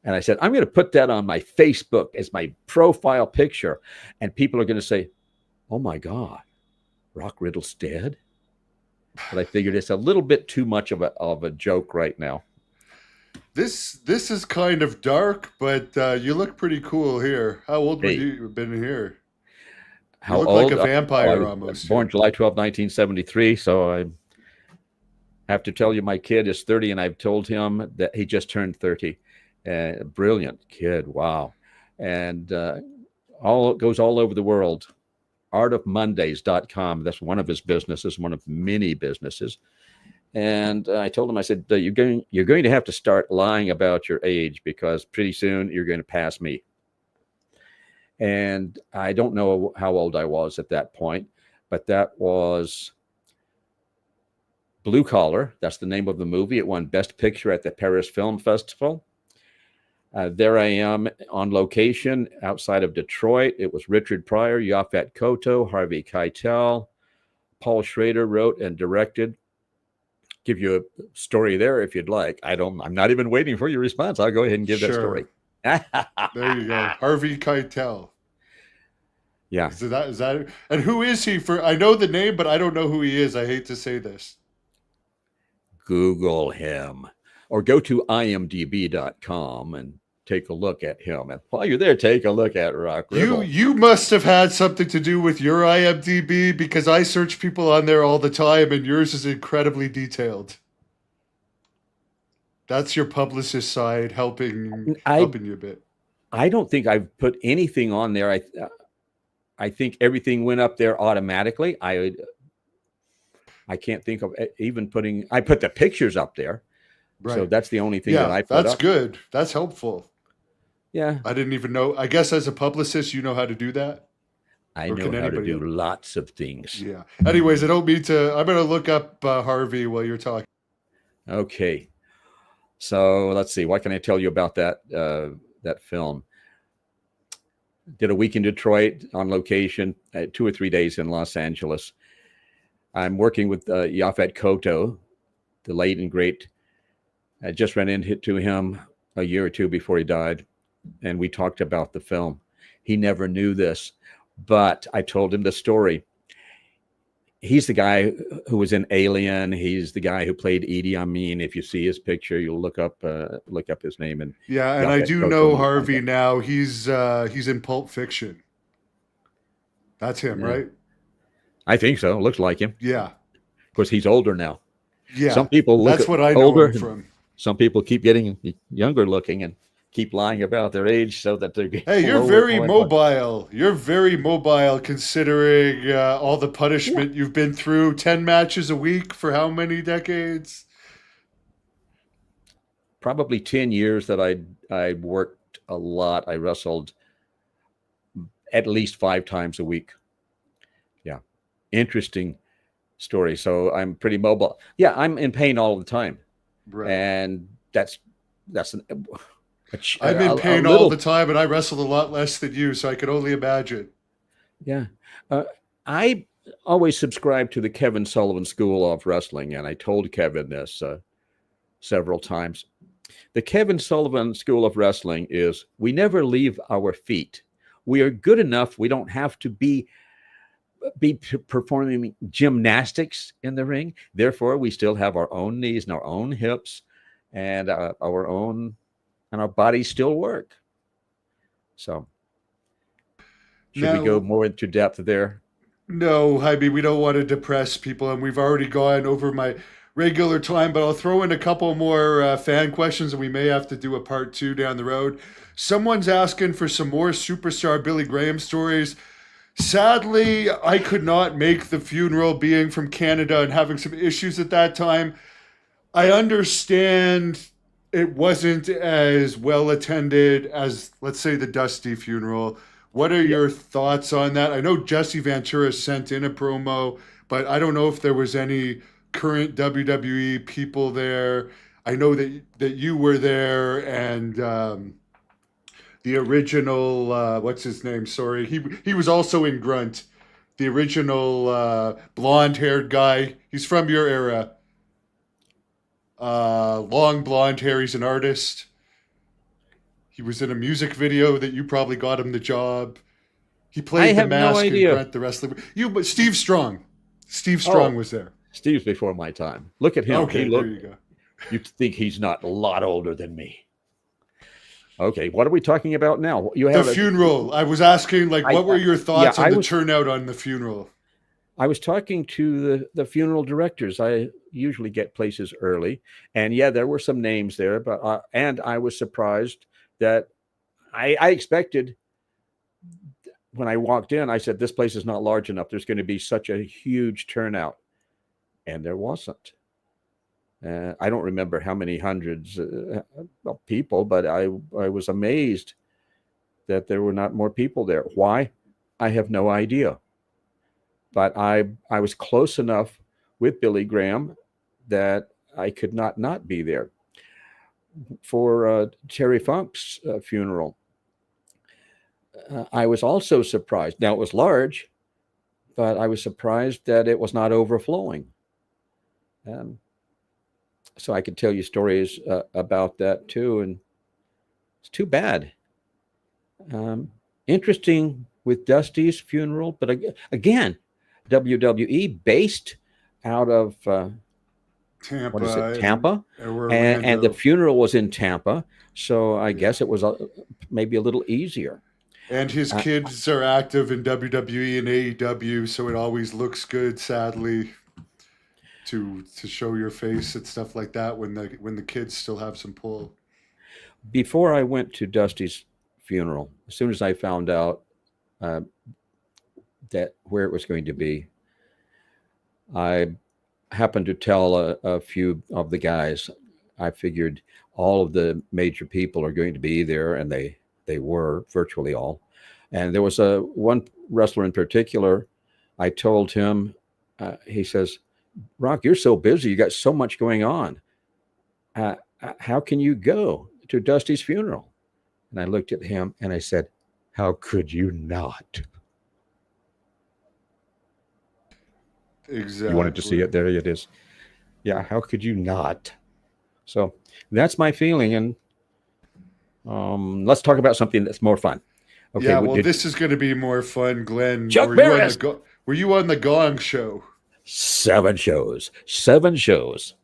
and I said, I'm going to put that on my Facebook as my profile picture, and people are going to say, oh my God, Rock Riddle's dead? But I figured it's a little bit too much of a joke right now. This is kind of dark, but you look pretty cool here. How old have you been here? You look like a vampire almost. Born July 12, 1973. So I have to tell you, my kid is 30, and I've told him that he just turned 30. Brilliant kid. Wow. And goes all over the world. artofmondays.com. That's one of his businesses, one of many businesses. And I told him, I said, you're going to have to start lying about your age, because pretty soon you're going to pass me. And I don't know how old I was at that point, but that was Blue Collar. That's the name of the movie. It won Best Picture at the Paris Film Festival. There I am on location outside of Detroit. It was Richard Pryor, Yaphet Kotto, Harvey Keitel. Paul Schrader wrote and directed. Give you a story there if you'd like. I'm not even waiting for your response. I'll go ahead and give that story. There you go. Harvey Keitel. Yeah. Is that? And who is he? I know the name, but I don't know who he is. I hate to say this. Google him, or go to imdb.com and take a look at him. And while you're there, take a look at Rock Riddle. You must have had something to do with your IMDb, because I search people on there all the time, and yours is incredibly detailed. That's your publicist side helping you a bit. I don't think I've put anything on there. I think everything went up there automatically. I can't think of even putting. I put the pictures up there, right. So that's the only thing that I put up. That's good. That's helpful. Yeah, I didn't even know. I guess as a publicist, you know how to do that. I know how to do lots of things. Yeah. Anyways, I don't mean to. I'm going to look up Harvey while you're talking. Okay. So let's see. What can I tell you about that film? Did a week in Detroit on location, 2 or 3 days in Los Angeles. I'm working with Yaphet Kotto, the late and great. I just ran into him a year or two before he died, and we talked about the film. He never knew this, but I told him the story. He's the guy who was in Alien. He's the guy who played Idi Amin. If you see his picture, you'll look up his name. And yeah, and I do know Harvey now. He's in Pulp Fiction. That's him, right? I think so. Looks like him. Yeah. Of course, he's older now. Yeah. Some people look that's what I know older him from. Some people keep getting younger looking and keep lying about their age so that they're. Hey, you're very mobile. You're very mobile considering all the punishment you've been through. 10 matches a week for how many decades? Probably 10 years that I worked a lot. I wrestled at least 5 times a week. Yeah. Interesting story. So I'm pretty mobile. Yeah, I'm in pain all the time. Right. And that's I'm in pain all the time, and I wrestled a lot less than you, so I could only imagine. Yeah. I always subscribe to the Kevin Sullivan School of Wrestling, and I told Kevin this several times. The Kevin Sullivan School of Wrestling is we never leave our feet. We are good enough. We don't have to be performing gymnastics in the ring. Therefore, we still have our own knees and our own hips and our own, and our bodies still work. So should we go more into depth there? No, I mean, we don't want to depress people, and we've already gone over my regular time, but I'll throw in a couple more fan questions, and we may have to do a part 2 down the road. Someone's asking for some more superstar Billy Graham stories. Sadly, I could not make the funeral, being from Canada and having some issues at that time. I understand it wasn't as well attended as, let's say, the Dusty funeral. What are your thoughts on that? I know Jesse Ventura sent in a promo, but I don't know if there was any current WWE people there. I know that you were there, and the original, what's his name? Sorry. He was also in Grunt. The original blonde-haired guy. He's from your era. Long blonde hair. He's an artist. He was in a music video that you probably got him the job. He played the mask in Grunt the wrestler. But Steve Strong. Steve Strong was there. Steve's before my time. Look at him. Okay, there you go. You think he's not a lot older than me. Okay, what are we talking about now? You have the funeral. I was asking, what were your thoughts on the turnout on the funeral? I was talking to the funeral directors. I usually get places early, and there were some names there, but and I was surprised that I expected when I walked in. I said, "This place is not large enough. There's going to be such a huge turnout," and there wasn't. I don't remember how many hundreds of people, but I was amazed that there were not more people there. Why? I have no idea. But I was close enough with Billy Graham that I could not be there. For Terry Funk's funeral, I was also surprised. Now, it was large, but I was surprised that it was not overflowing. So I could tell you stories about that too, and it's too bad. Interesting with Dusty's funeral, but again, WWE based out of Tampa what is it, Tampa? or And the Orlando. funeral was in Tampa. So I Yeah. guess it was maybe a little easier. And his Uh, kids are active in WWE and AEW, so it always looks good, sadly, to show your face and stuff like that when the kids still have some pull. Before I went to Dusty's funeral, as soon as I found out uh, that where it was going to be, I happened to tell a few of the guys. I figured all of the major people are going to be there, and they were virtually all. And there was a one wrestler in particular. I told him, he says, "Rock, you're so busy. You got so much going on. How can you go to Dusty's funeral?" And I looked at him and I said, "How could you not?" You wanted to see Exactly. it? There it is. Yeah, how could you not? So that's my feeling. And let's talk about something that's more fun. Okay, Yeah, well, this is going to be more fun, Glenn. Chuck Barris. Were you on the Gong Show? 7 shows. 7 shows.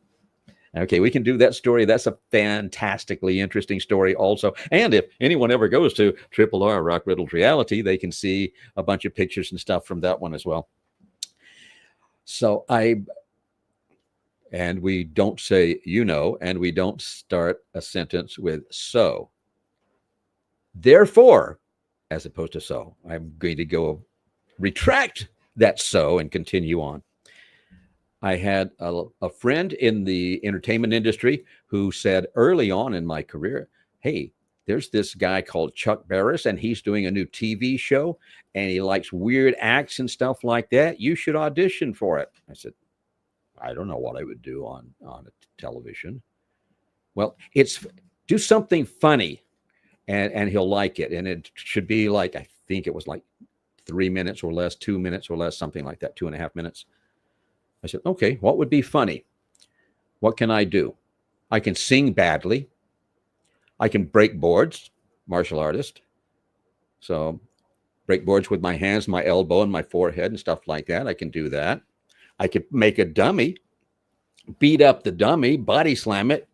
Okay, we can do that story. That's a fantastically interesting story also. And if anyone ever goes to Triple R Rock Riddle's Reality, they can see a bunch of pictures and stuff from that one as well. So and we don't say, and we don't start a sentence with so. Therefore, as opposed to so, I'm going to go retract that so and continue on. I had a friend in the entertainment industry who said early on in my career, "Hey, there's this guy called Chuck Barris, and he's doing a new TV show, and he likes weird acts and stuff like that. You should audition for it." I said, "I don't know what I would do on a television." "Well, it's do something funny, and he'll like it. And it should be like, I think it was like 3 minutes or less, 2 minutes or less, something like that, 2.5 minutes." I said, "Okay, what would be funny? What can I do? I can sing badly. I can break boards, martial artist. So break boards with my hands, my elbow, and my forehead and stuff like that. I can do that. I could make a dummy, beat up the dummy, body slam it,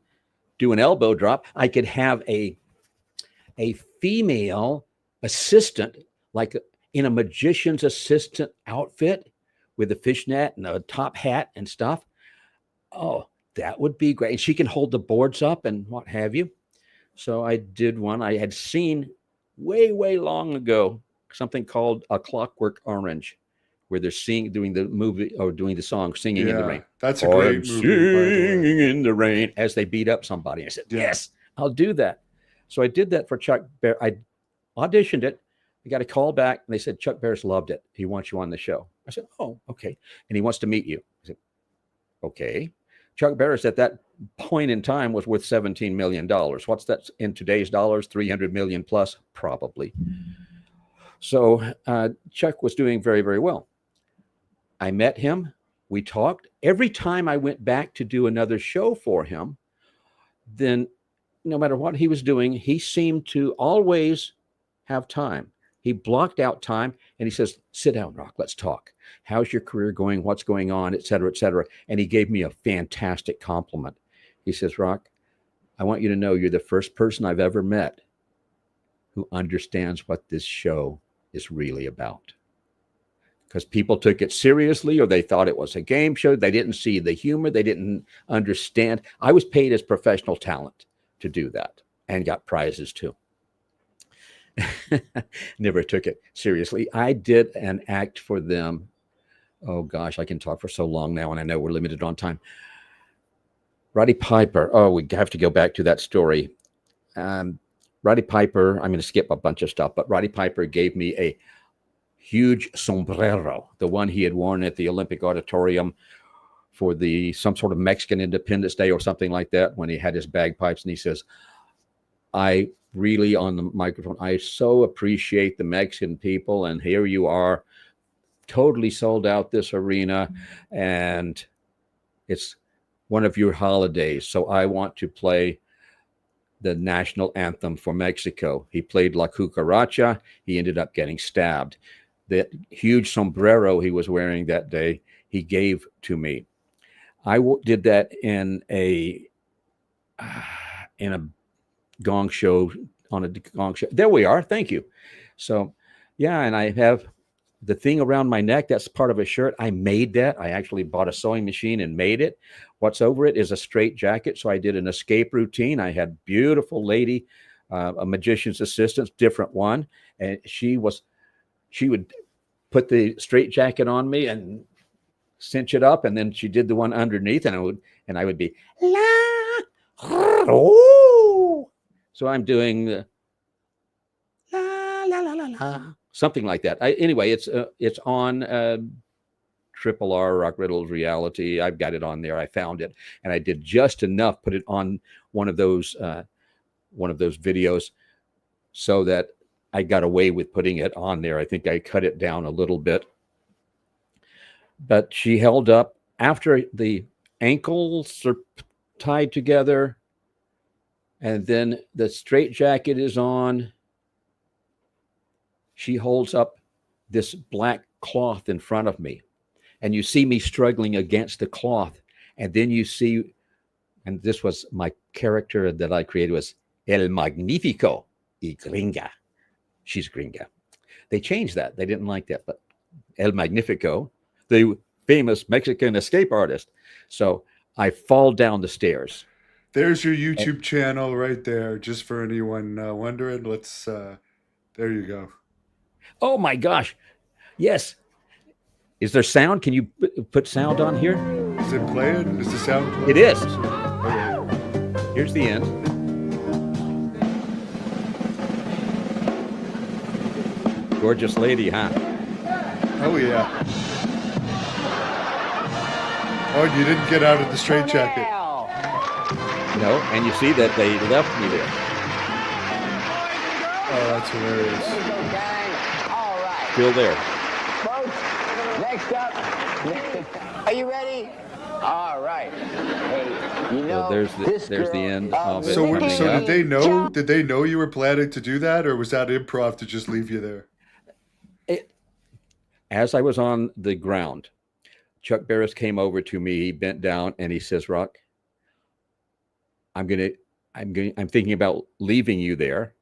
do an elbow drop. I could have a female assistant, like in a magician's assistant outfit with a fishnet and a top hat and stuff. Oh, that would be great. And she can hold the boards up and what have you." So I did one I had seen way, way long ago, something called A Clockwork Orange, where they're doing the movie or doing the song, Singing in the Rain. That's a great movie, by the way. Singing in the rain, as they beat up somebody. I said, yes, I'll do that. So I did that for Chuck Barris. I auditioned it. I got a call back, and they said, "Chuck Barris loved it. He wants you on the show." I said, "Oh, okay." "And he wants to meet you." I said, "Okay." Chuck Barris at that point in time was worth $17 million. What's that in today's dollars? 300 million plus, probably. So Chuck was doing very, very well. I met him. We talked. Every time I went back to do another show for him, then no matter what he was doing, he seemed to always have time. He blocked out time and he says, "Sit down, Rock. Let's talk. How's your career going? What's going on, et cetera, et cetera." And he gave me a fantastic compliment. He says, "Rock, I want you to know you're the first person I've ever met who understands what this show is really about." Because people took it seriously or they thought it was a game show. They didn't see the humor. They didn't understand. I was paid as professional talent to do that and got prizes too. Never took it seriously. I did an act for them. Oh gosh, I can talk for so long now, and I know we're limited on time. Roddy Piper. Oh, we have to go back to that story. Roddy Piper, I'm going to skip a bunch of stuff, but Roddy Piper gave me a huge sombrero, the one he had worn at the Olympic Auditorium for some sort of Mexican Independence Day or something like that, when he had his bagpipes. And he says, "I really," on the microphone, "I so appreciate the Mexican people, and here you are, totally sold out this arena, and it's one of your holidays, so I want to play the national anthem for Mexico." He played La Cucaracha. He ended up getting stabbed. That huge sombrero he was wearing that day, he gave to me. did that in a in a Gong Show, on a Gong Show. There we are. Thank you. So, yeah, and I have the thing around my neck. That's part of a shirt. I made that. I actually bought a sewing machine and made it. What's over it is a straight jacket. So I did an escape routine. I had beautiful lady, a magician's assistant, different one, and she would put the straight jacket on me and cinch it up, and then she did the one underneath, and I would be la. Oh. So I'm doing the la la la la la, something like that. Anyway, it's on Triple R, Rock Riddle's reality. I've got it on there. I found it, and I did just enough, put it on one of those videos, so that I got away with putting it on there. I think I cut it down a little bit, but she held up after the ankles are tied together, and then the straight jacket is on. She holds up this black cloth in front of me, and you see me struggling against the cloth, and then you see, and this was my character that I created, was El Magnifico y Gringa. She's Gringa. They changed that. They didn't like that, but El Magnifico, the famous Mexican escape artist. So I fall down the stairs. There's your YouTube channel right there, just for anyone wondering. Let's, there you go. Oh my gosh. Yes. Is there sound? Can you put sound on here? Is it playing? Is the sound playing? It is. Okay. Here's the end. Gorgeous lady, huh? Oh, yeah. Oh, and you didn't get out of the straitjacket. No, and you see that they left me there. Oh, that's hilarious. Still there. Folks, next up. Are you ready? All right. Hey, you know, there's the end of it. So coming up. did they know you were planning to do that, or was that improv to just leave you there? As I was on the ground, Chuck Barris came over to me. He bent down and he says, "Rock, I'm thinking about leaving you there,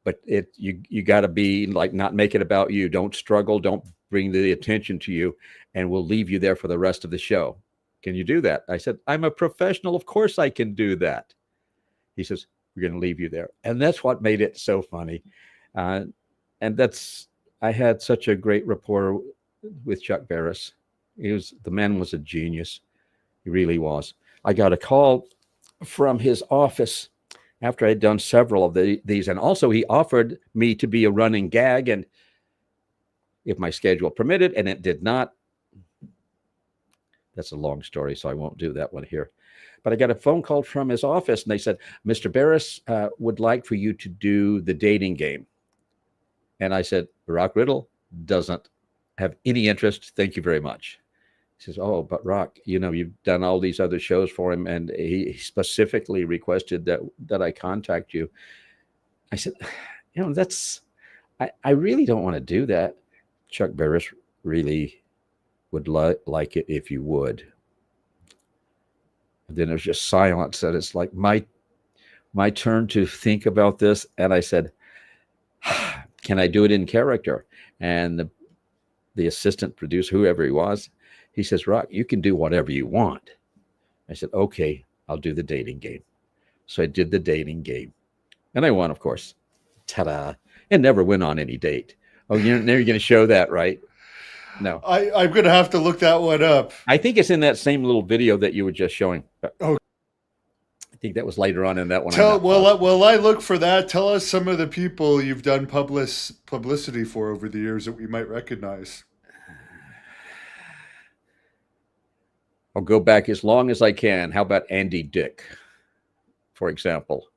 but you got to be like, not make it about you. Don't struggle. Don't bring the attention to you, and we'll leave you there for the rest of the show. Can you do that?" I said, "I'm a professional. Of course I can do that." He says, "We're going to leave you there." And that's what made it so funny. And I had such a great rapport with Chuck Barris. The man was a genius. He really was. I got a call from his office after I'd done several of these. And also he offered me to be a running gag, and if my schedule permitted, and it did not. That's a long story, so I won't do that one here. But I got a phone call from his office, and they said, "Mr. Barris would like for you to do the dating game." And I said, "Rock Riddle doesn't have any interest. Thank you very much." He says, "Oh, but Rock, you've done all these other shows for him, and he specifically requested that I contact you." I said, I really don't want to do that. Chuck Barris really would like it if you would. And then there's just silence, and it's like my turn to think about this. And I said, "Can I do it in character?" And the assistant producer, whoever he was, he says, "Rock, you can do whatever you want." I said, "Okay, I'll do the dating game." So I did the dating game, and I won, of course. Ta-da! And never went on any date. Oh, you're going to show that, right? No. I'm going to have to look that one up. I think it's in that same little video that you were just showing. Oh, I think that was later on in that one. Well, I look for that. Tell us some of the people you've done publicity for over the years that we might recognize. I'll go back as long as I can. How about Andy Dick, for example?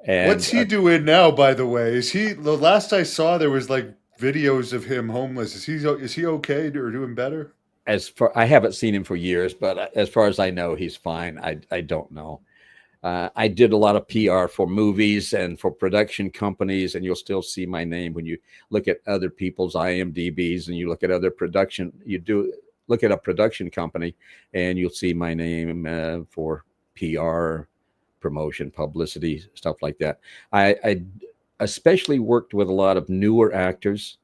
And what's he doing now, by the way? The last I saw, there was like videos of him homeless. Is he okay or doing better? I haven't seen him for years, but as far as I know, he's fine. I don't know. I did a lot of PR for movies and for production companies, and you'll still see my name when you look at other people's IMDb's and you look at other production. You do look at a production company, and you'll see my name for PR, promotion, publicity, stuff like that. I especially worked with a lot of newer actors.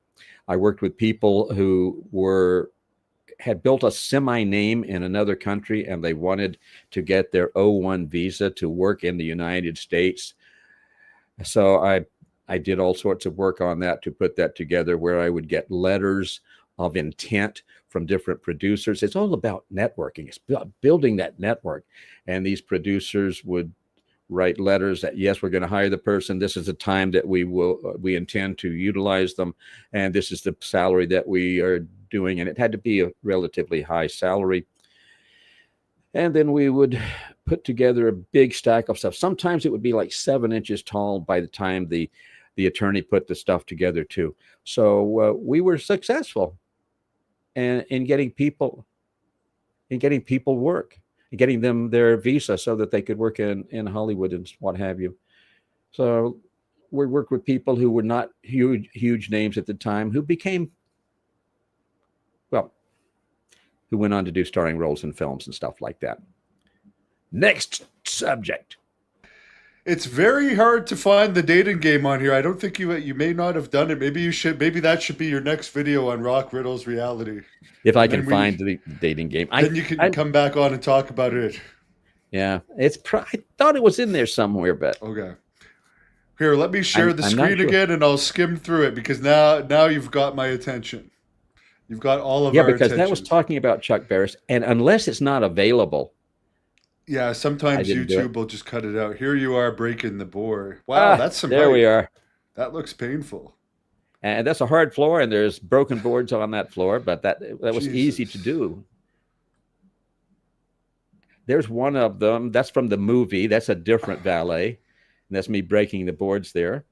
I worked with people who had built a semi name in another country, and they wanted to get their O1 visa to work in the United States. So I did all sorts of work on that to put that together, where I would get letters of intent from different producers. It's all about networking. It's building that network. And these producers would write letters that, yes, we're going to hire the person. This is the time that we intend to utilize them. And this is the salary that we are doing. And it had to be a relatively high salary. And then we would put together a big stack of stuff. Sometimes it would be like 7 inches tall by the time the attorney put the stuff together too. So we were successful in getting people work, and getting them their visa so that they could work in Hollywood and what have you. So we worked with people who were not huge names at the time, who became, well, who went on to do starring roles in films and stuff like that. Next subject. It's very hard to find the dating game on here. I don't think you may not have done it. Maybe you should. Maybe that should be your next video on Rock Riddle's reality. If I can find the dating game, then you can come back on and talk about it. Yeah, I thought it was in there somewhere, but okay. Here, let me share the screen again, and I'll skim through it, because now you've got my attention. You've got all of our attention. Yeah, because that was talking about Chuck Barris, and unless it's not available. Yeah, sometimes YouTube will just cut it out. Here you are breaking the board. Wow, that's some. There we are. That looks painful. And that's a hard floor, and there's broken boards on that floor, but that was easy to do. There's one of them. That's from the movie. That's a different valet. And that's me breaking the boards there.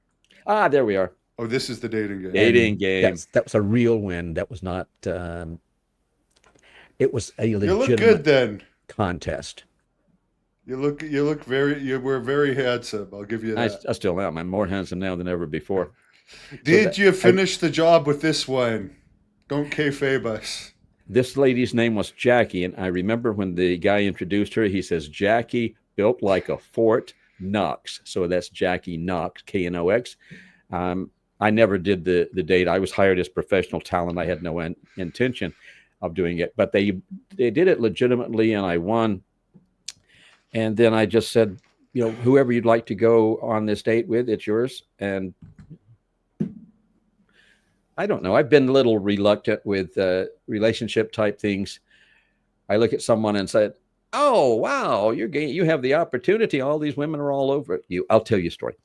There we are. Oh, this is the dating game. Dating game. That was a real win. That was not. It was a legitimate you look good then. Contest. You were very handsome. I'll give you that. I still am. I'm more handsome now than ever before. Did you finish the job with this one? Don't kayfabe us. This lady's name was Jackie, and I remember when the guy introduced her, he says, Jackie, built like a Fort Knox. So that's Jackie Knox, Knox. I never did the date. I was hired as professional talent. I had no intention of doing it, but they did it legitimately, and I won. And then I just said, whoever you'd like to go on this date with, it's yours. And I don't know. I've been a little reluctant with relationship type things. I look at someone and said, "Oh, wow, you have the opportunity. All these women are all over you." I'll tell you a story.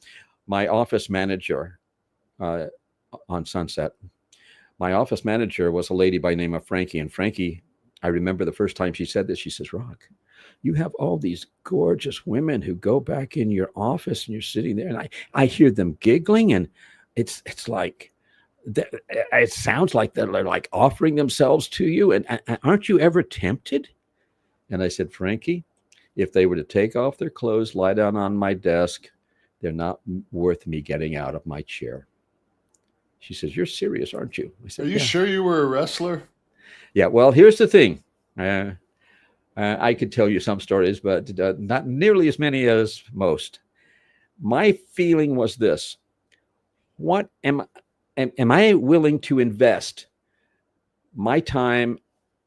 My office manager on Sunset, my office manager was a lady by the name of Frankie. And Frankie, I remember the first time she said this, she says, "Rock, you have all these gorgeous women who go back in your office and you're sitting there, and I hear them giggling, and it's like, it sounds like they're like offering themselves to you. And aren't you ever tempted?" And I said, "Frankie, if they were to take off their clothes, lie down on my desk, they're not worth me getting out of my chair." She says, "You're serious, aren't you?" I said, "Are you sure you were a wrestler?" Yeah, well, here's the thing. I could tell you some stories, but not nearly as many as most. My feeling was this: what am I willing to invest my time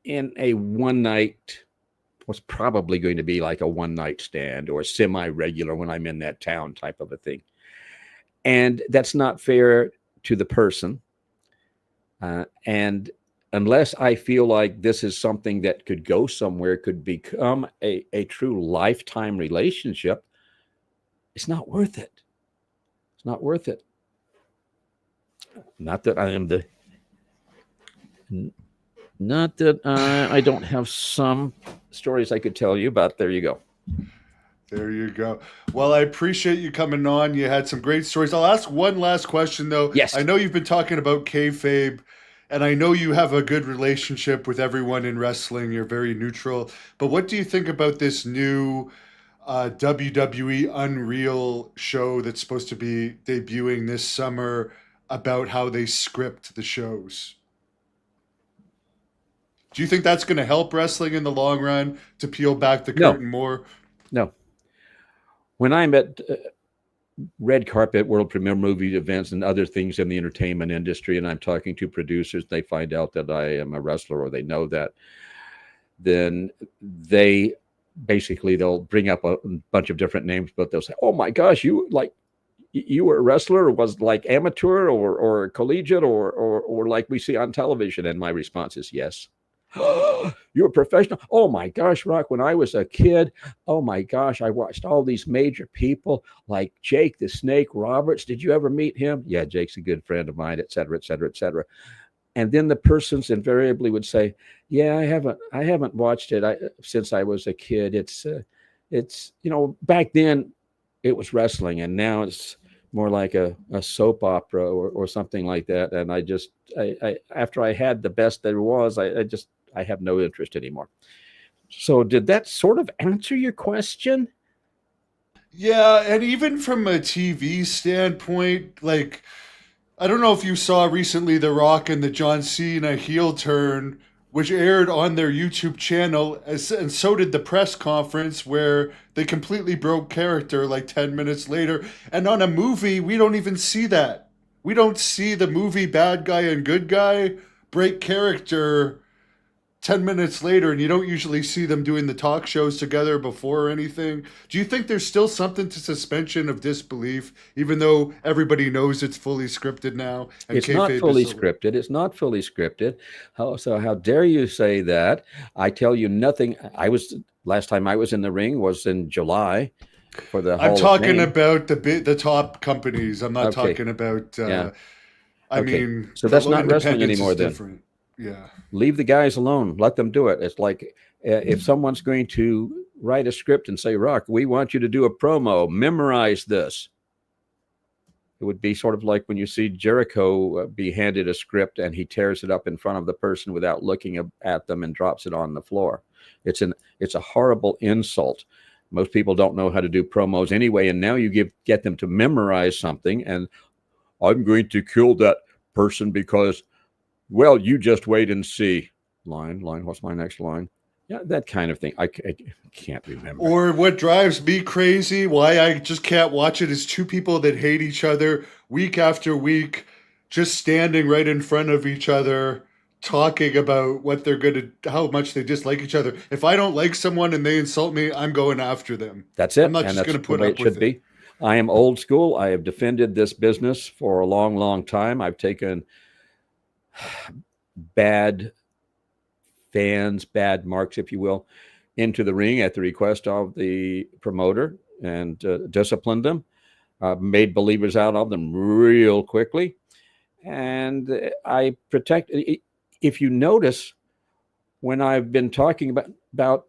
in a one night, what's probably going to be like a one night stand or semi-regular when I'm in that town type of a thing? And that's not fair to the person. And unless I feel like this is something that could go somewhere, could become a true lifetime relationship, it's not worth it. It's not worth it. Not that I am I don't have some stories I could tell you, but there you go. There you go. Well, I appreciate you coming on. You had some great stories. I'll ask one last question, though. Yes. I know you've been talking about kayfabe, and I know you have a good relationship with everyone in wrestling. You're very neutral. But what do you think about this new WWE Unreal show that's supposed to be debuting this summer about how they script the shows? Do you think that's going to help wrestling in the long run to peel back the No. curtain more? No. When I'm at red carpet, world premiere movie events, and other things in the entertainment industry, and I'm talking to producers, they find out that I am a wrestler, or they know that, then they basically, they'll bring up a bunch of different names, but they'll say, "Oh my gosh, you were a wrestler, or was like amateur or collegiate or like we see on television?" And my response is yes. You're a professional? Oh my gosh, Rock, when I was a kid, oh my gosh, I watched all these major people like Jake the Snake Roberts. Did you ever meet him? Yeah, Jake's a good friend of mine, et cetera, et cetera, et cetera. And then the persons invariably would say, "Yeah, I haven't watched it since I was a kid. It's back then it was wrestling, and now it's more like a soap opera or something like that." And I after I had the best there was, I have no interest anymore. So did that sort of answer your question? Yeah, and even from a TV standpoint, like, I don't know if you saw recently The Rock and the John Cena heel turn, which aired on their YouTube channel, and so did the press conference where they completely broke character like 10 minutes later. And on a movie, we don't even see that. We don't see the movie bad guy and good guy break character 10 minutes later, and you don't usually see them doing the talk shows together before or anything. Do you think there's still something to suspension of disbelief, even though everybody knows it's fully scripted now? And It's not kayfabe fully is scripted. It's not fully scripted. How dare you say that? I tell you nothing. Last time I was in the ring was in July for the I'm Hall of talking Fame. about the top companies. I'm not Okay. talking about. Yeah. I Okay. mean, So that's not wrestling independence anymore is then. different. Yeah. Leave the guys alone. Let them do it. It's like if someone's going to write a script and say, "Rock, we want you to do a promo, memorize this." It would be sort of like when you see Jericho be handed a script and he tears it up in front of the person without looking at them and drops it on the floor. It's a horrible insult. Most people don't know how to do promos anyway, and now you get them to memorize something, and "I'm going to kill that person because, well, you just wait and see." Line, what's my next line? Yeah, that kind of thing. I can't remember. Or what drives me crazy, why I just can't watch it, is two people that hate each other week after week, just standing right in front of each other, talking about what they're going to, how much they dislike each other. If I don't like someone and they insult me, I'm going after them. That's it. I'm not and just going to put the way up it with should be. I am old school. I have defended this business for a long, long time. I've taken bad fans, bad marks, if you will, into the ring at the request of the promoter and disciplined them, made believers out of them real quickly. And I protect. If you notice, when I've been talking about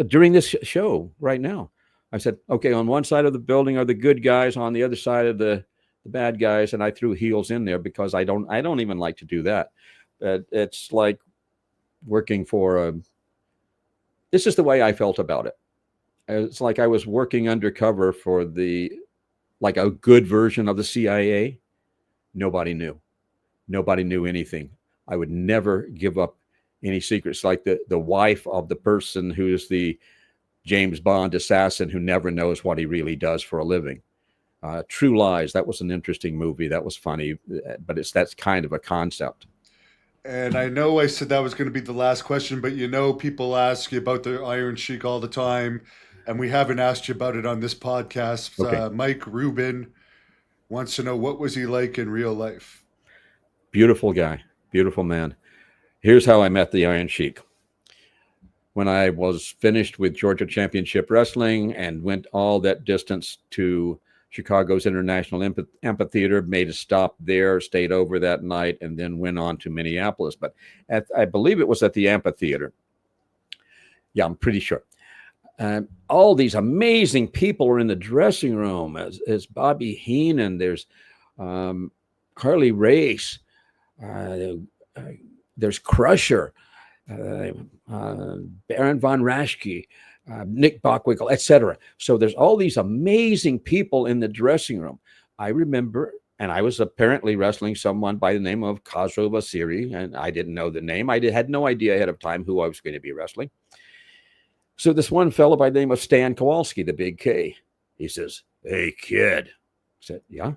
during this show right now, I said, okay, on one side of the building are the good guys, on the other side of the bad guys, and I threw heels in there because I don't even like to do that. It's like working for this is the way I felt about it. It's like I was working undercover for like a good version of the CIA. Nobody knew anything. I would never give up any secrets, like the wife of the person who's the James Bond assassin who never knows what he really does for a living. True Lies, that was an interesting movie. That was funny, but that's kind of a concept. And I know I said that was going to be the last question, but people ask you about the Iron Sheik all the time, and we haven't asked you about it on this podcast. Okay. Mike Rubin wants to know, what was he like in real life? Beautiful guy, beautiful man. Here's how I met the Iron Sheik. When I was finished with Georgia Championship Wrestling and went all that distance to Chicago's International Amphitheater, made a stop there, stayed over that night, and then went on to Minneapolis. But I believe it was at the amphitheater. Yeah, I'm pretty sure. All these amazing people are in the dressing room. As Bobby Heenan, there's Harley Race, there's Crusher, Baron von Raschke, Nick Bockwinkel, etc. So there's all these amazing people in the dressing room. I remember and I was apparently wrestling someone by the name of Khosrow Vaziri, and I didn't know the name. Had no idea ahead of time who I was going to be wrestling. So this one fellow by the name of Stan Kowalski, the Big K, he says, "Hey, kid." I said, "Yeah."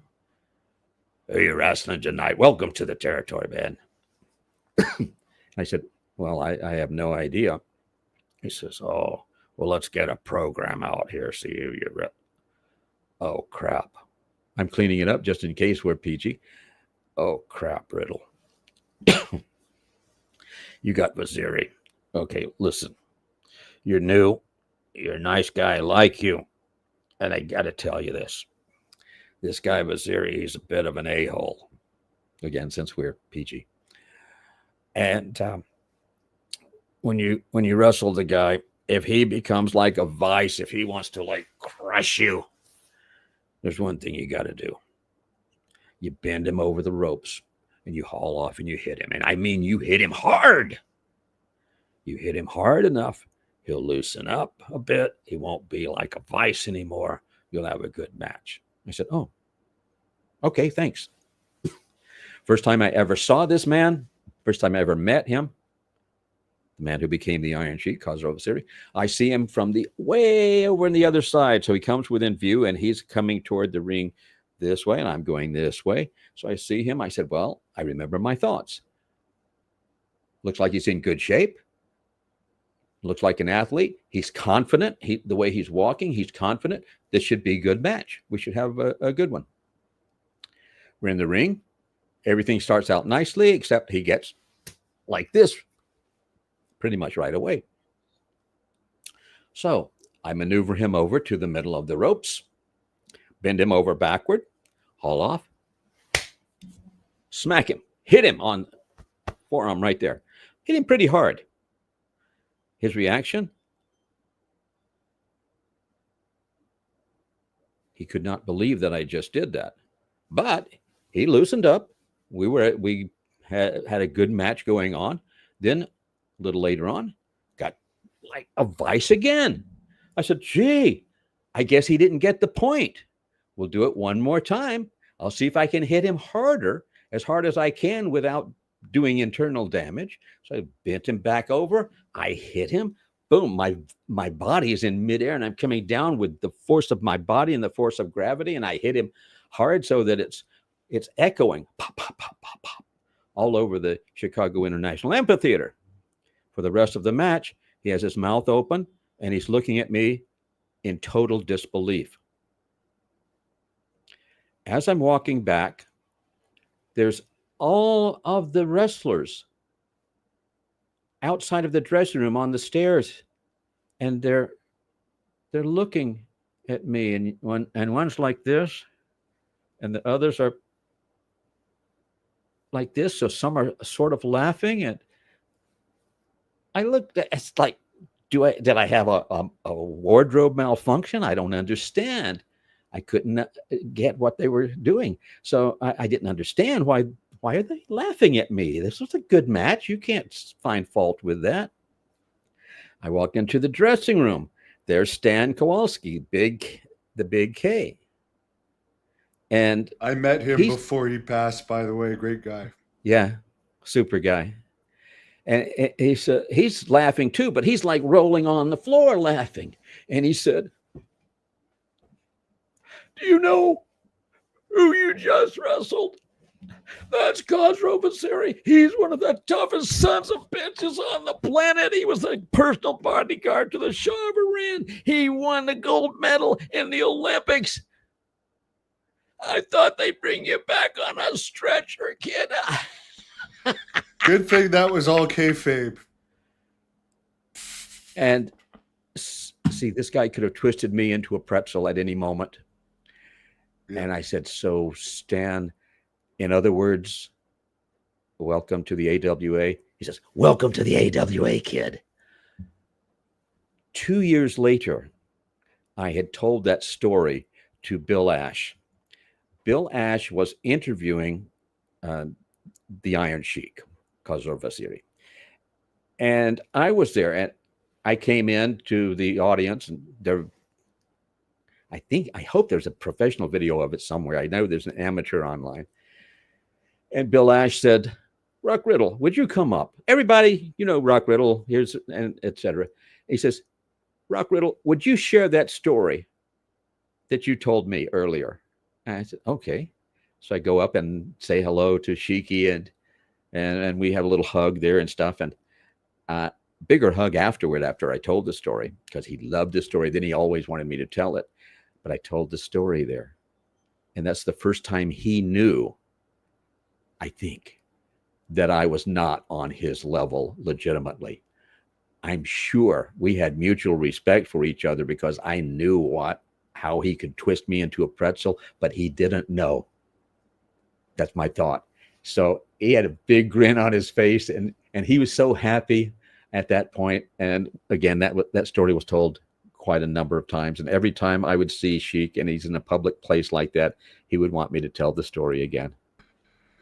"Hey, you're wrestling tonight. Welcome to the territory, man." I said, "Well, I have no idea." He says, "Oh, well, let's get a program out here. See who you're." Oh, crap. I'm cleaning it up just in case we're PG. "Oh, crap, Riddle. You got Vaziri. Okay, listen. You're new. You're a nice guy. I like you. And I got to tell you this. This guy Vaziri, he's a bit of an a-hole." Again, since we're PG. And when you wrestle the guy, if he becomes like a vice, if he wants to like crush you, there's one thing you got to do. You bend him over the ropes and you haul off and you hit him. And I mean, you hit him hard. You hit him hard enough, he'll loosen up a bit. He won't be like a vice anymore. You'll have a good match. I said, "Oh, okay, thanks." First time I ever saw this man, first time I ever met him, the man who became the Iron Sheik, Khosrow Vaziri, I see him from the way over on the other side. So he comes within view and he's coming toward the ring this way and I'm going this way. So I see him. I said, "Well, I remember my thoughts. Looks like he's in good shape. Looks like an athlete. He's confident. The way he's walking, he's confident. This should be a good match. We should have a good one." We're in the ring. Everything starts out nicely, except he gets like this pretty much right away. So I maneuver him over to the middle of the ropes, bend him over backward, haul off, smack him, hit him on forearm right there. Hit him pretty hard. His reaction? He could not believe that I just did that. But he loosened up. We had a good match going on. Then a little later on, got like a vice again. I said, "Gee, I guess he didn't get the point. We'll do it one more time. I'll see if I can hit him harder, as hard as I can without doing internal damage." So I bent him back over. I hit him. Boom. My body is in midair and I'm coming down with the force of my body and the force of gravity. And I hit him hard so that it's echoing pop, pop, pop, pop, pop, all over the Chicago International Amphitheater. For the rest of the match, he has his mouth open and he's looking at me in total disbelief. As I'm walking back, there's all of the wrestlers outside of the dressing room on the stairs, and they're looking at me, and one's like this, and the others are like this. So some are sort of laughing, and I looked. It's like, did I have a wardrobe malfunction? I don't understand. I couldn't get what they were doing, so I didn't understand why. Why are they laughing at me? This was a good match. You can't find fault with that. I walk into the dressing room. There's Stan Kowalski, the Big K. And I met him before he passed, by the way. Great guy. Yeah, super guy. And he's laughing too, but he's like rolling on the floor laughing. And he said, "Do you know who you just wrestled? That's Khosrow Vaziri. He's one of the toughest sons of bitches on the planet. He was a personal bodyguard to the Shah of Iran. He won the gold medal in the Olympics. I thought they'd bring you back on a stretcher, kid." Good thing that was all kayfabe. And see, this guy could have twisted me into a pretzel at any moment. Yeah. And I said, "So, Stan, in other words, welcome to the AWA." He says, "Welcome to the AWA, kid." 2 years later, I had told that story to Bill Ash. Bill Ash was interviewing the Iron Sheik, Khosrow Vaziri. And I was there, and I came in to the audience, and I hope there's a professional video of it somewhere. I know there's an amateur online. And Bill Ash said, Rock Riddle, would you come up? Everybody, Rock Riddle, here's, and et cetera. He says, Rock Riddle, would you share that story that you told me earlier? And I said, okay. So I go up and say hello to Sheik, and we have a little hug there and stuff. And bigger hug afterward, after I told the story, because he loved the story. Then he always wanted me to tell it. But I told the story there. And that's the first time he knew, I think, that I was not on his level legitimately. I'm sure we had mutual respect for each other because I knew how he could twist me into a pretzel, but he didn't know. That's my thought. So he had a big grin on his face, and he was so happy at that point. And again, that story was told quite a number of times. And every time I would see Sheik and he's in a public place like that, he would want me to tell the story again.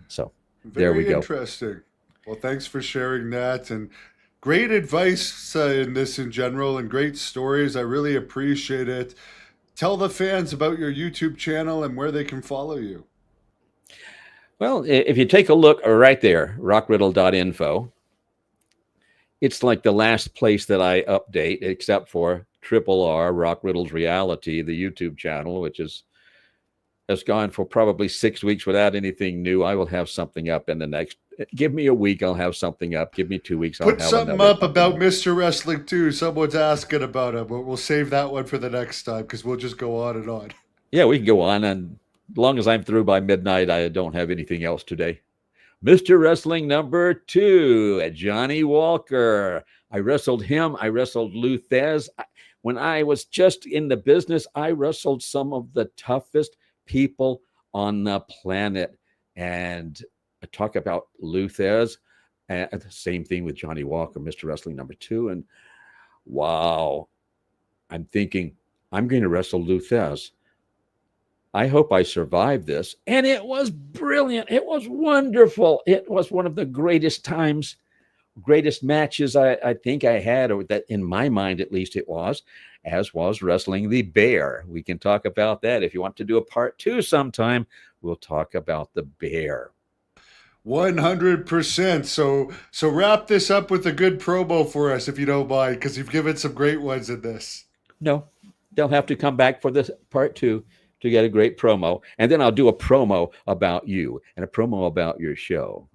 So there we go. Very interesting. Well, thanks for sharing that, and great advice in this in general, and great stories. I really appreciate it. Tell the fans about your YouTube channel and where they can follow you. Well, if you take a look right there, rockriddle.info, it's like the last place that I update, except for R, Rock Riddle's Reality, the YouTube channel, which has gone for probably 6 weeks without anything new. I will have something up in the next, give me a week, I'll have something up. Give me 2 weeks, I'll Put have something another. up about Mr. Wrestling too. Someone's asking about him. We'll save that one for the next time because we'll just go on and on. Yeah, we can go on, and as long as I'm through by midnight, I don't have anything else today. Mr. Wrestling number 2, Johnny Walker. I wrestled him. I wrestled Lou Thez. When I was just in the business, I wrestled some of the toughest people on the planet. And I talk about Lou Thez, and the same thing with Johnny Walker, Mr. Wrestling number 2. And wow, I'm thinking, I'm going to wrestle Lou Thez. I hope I survive this. And it was brilliant. It was wonderful. It was one of the greatest times, greatest matches I think I had, or that in my mind, at least it was, as was wrestling the Bear. We can talk about that. If you want to do a part 2 sometime, we'll talk about the Bear. 100%. So wrap this up with a good promo for us, if you don't mind, because you've given some great ones in this. No, they'll have to come back for this part 2 to get a great promo. And then I'll do a promo about you and a promo about your show.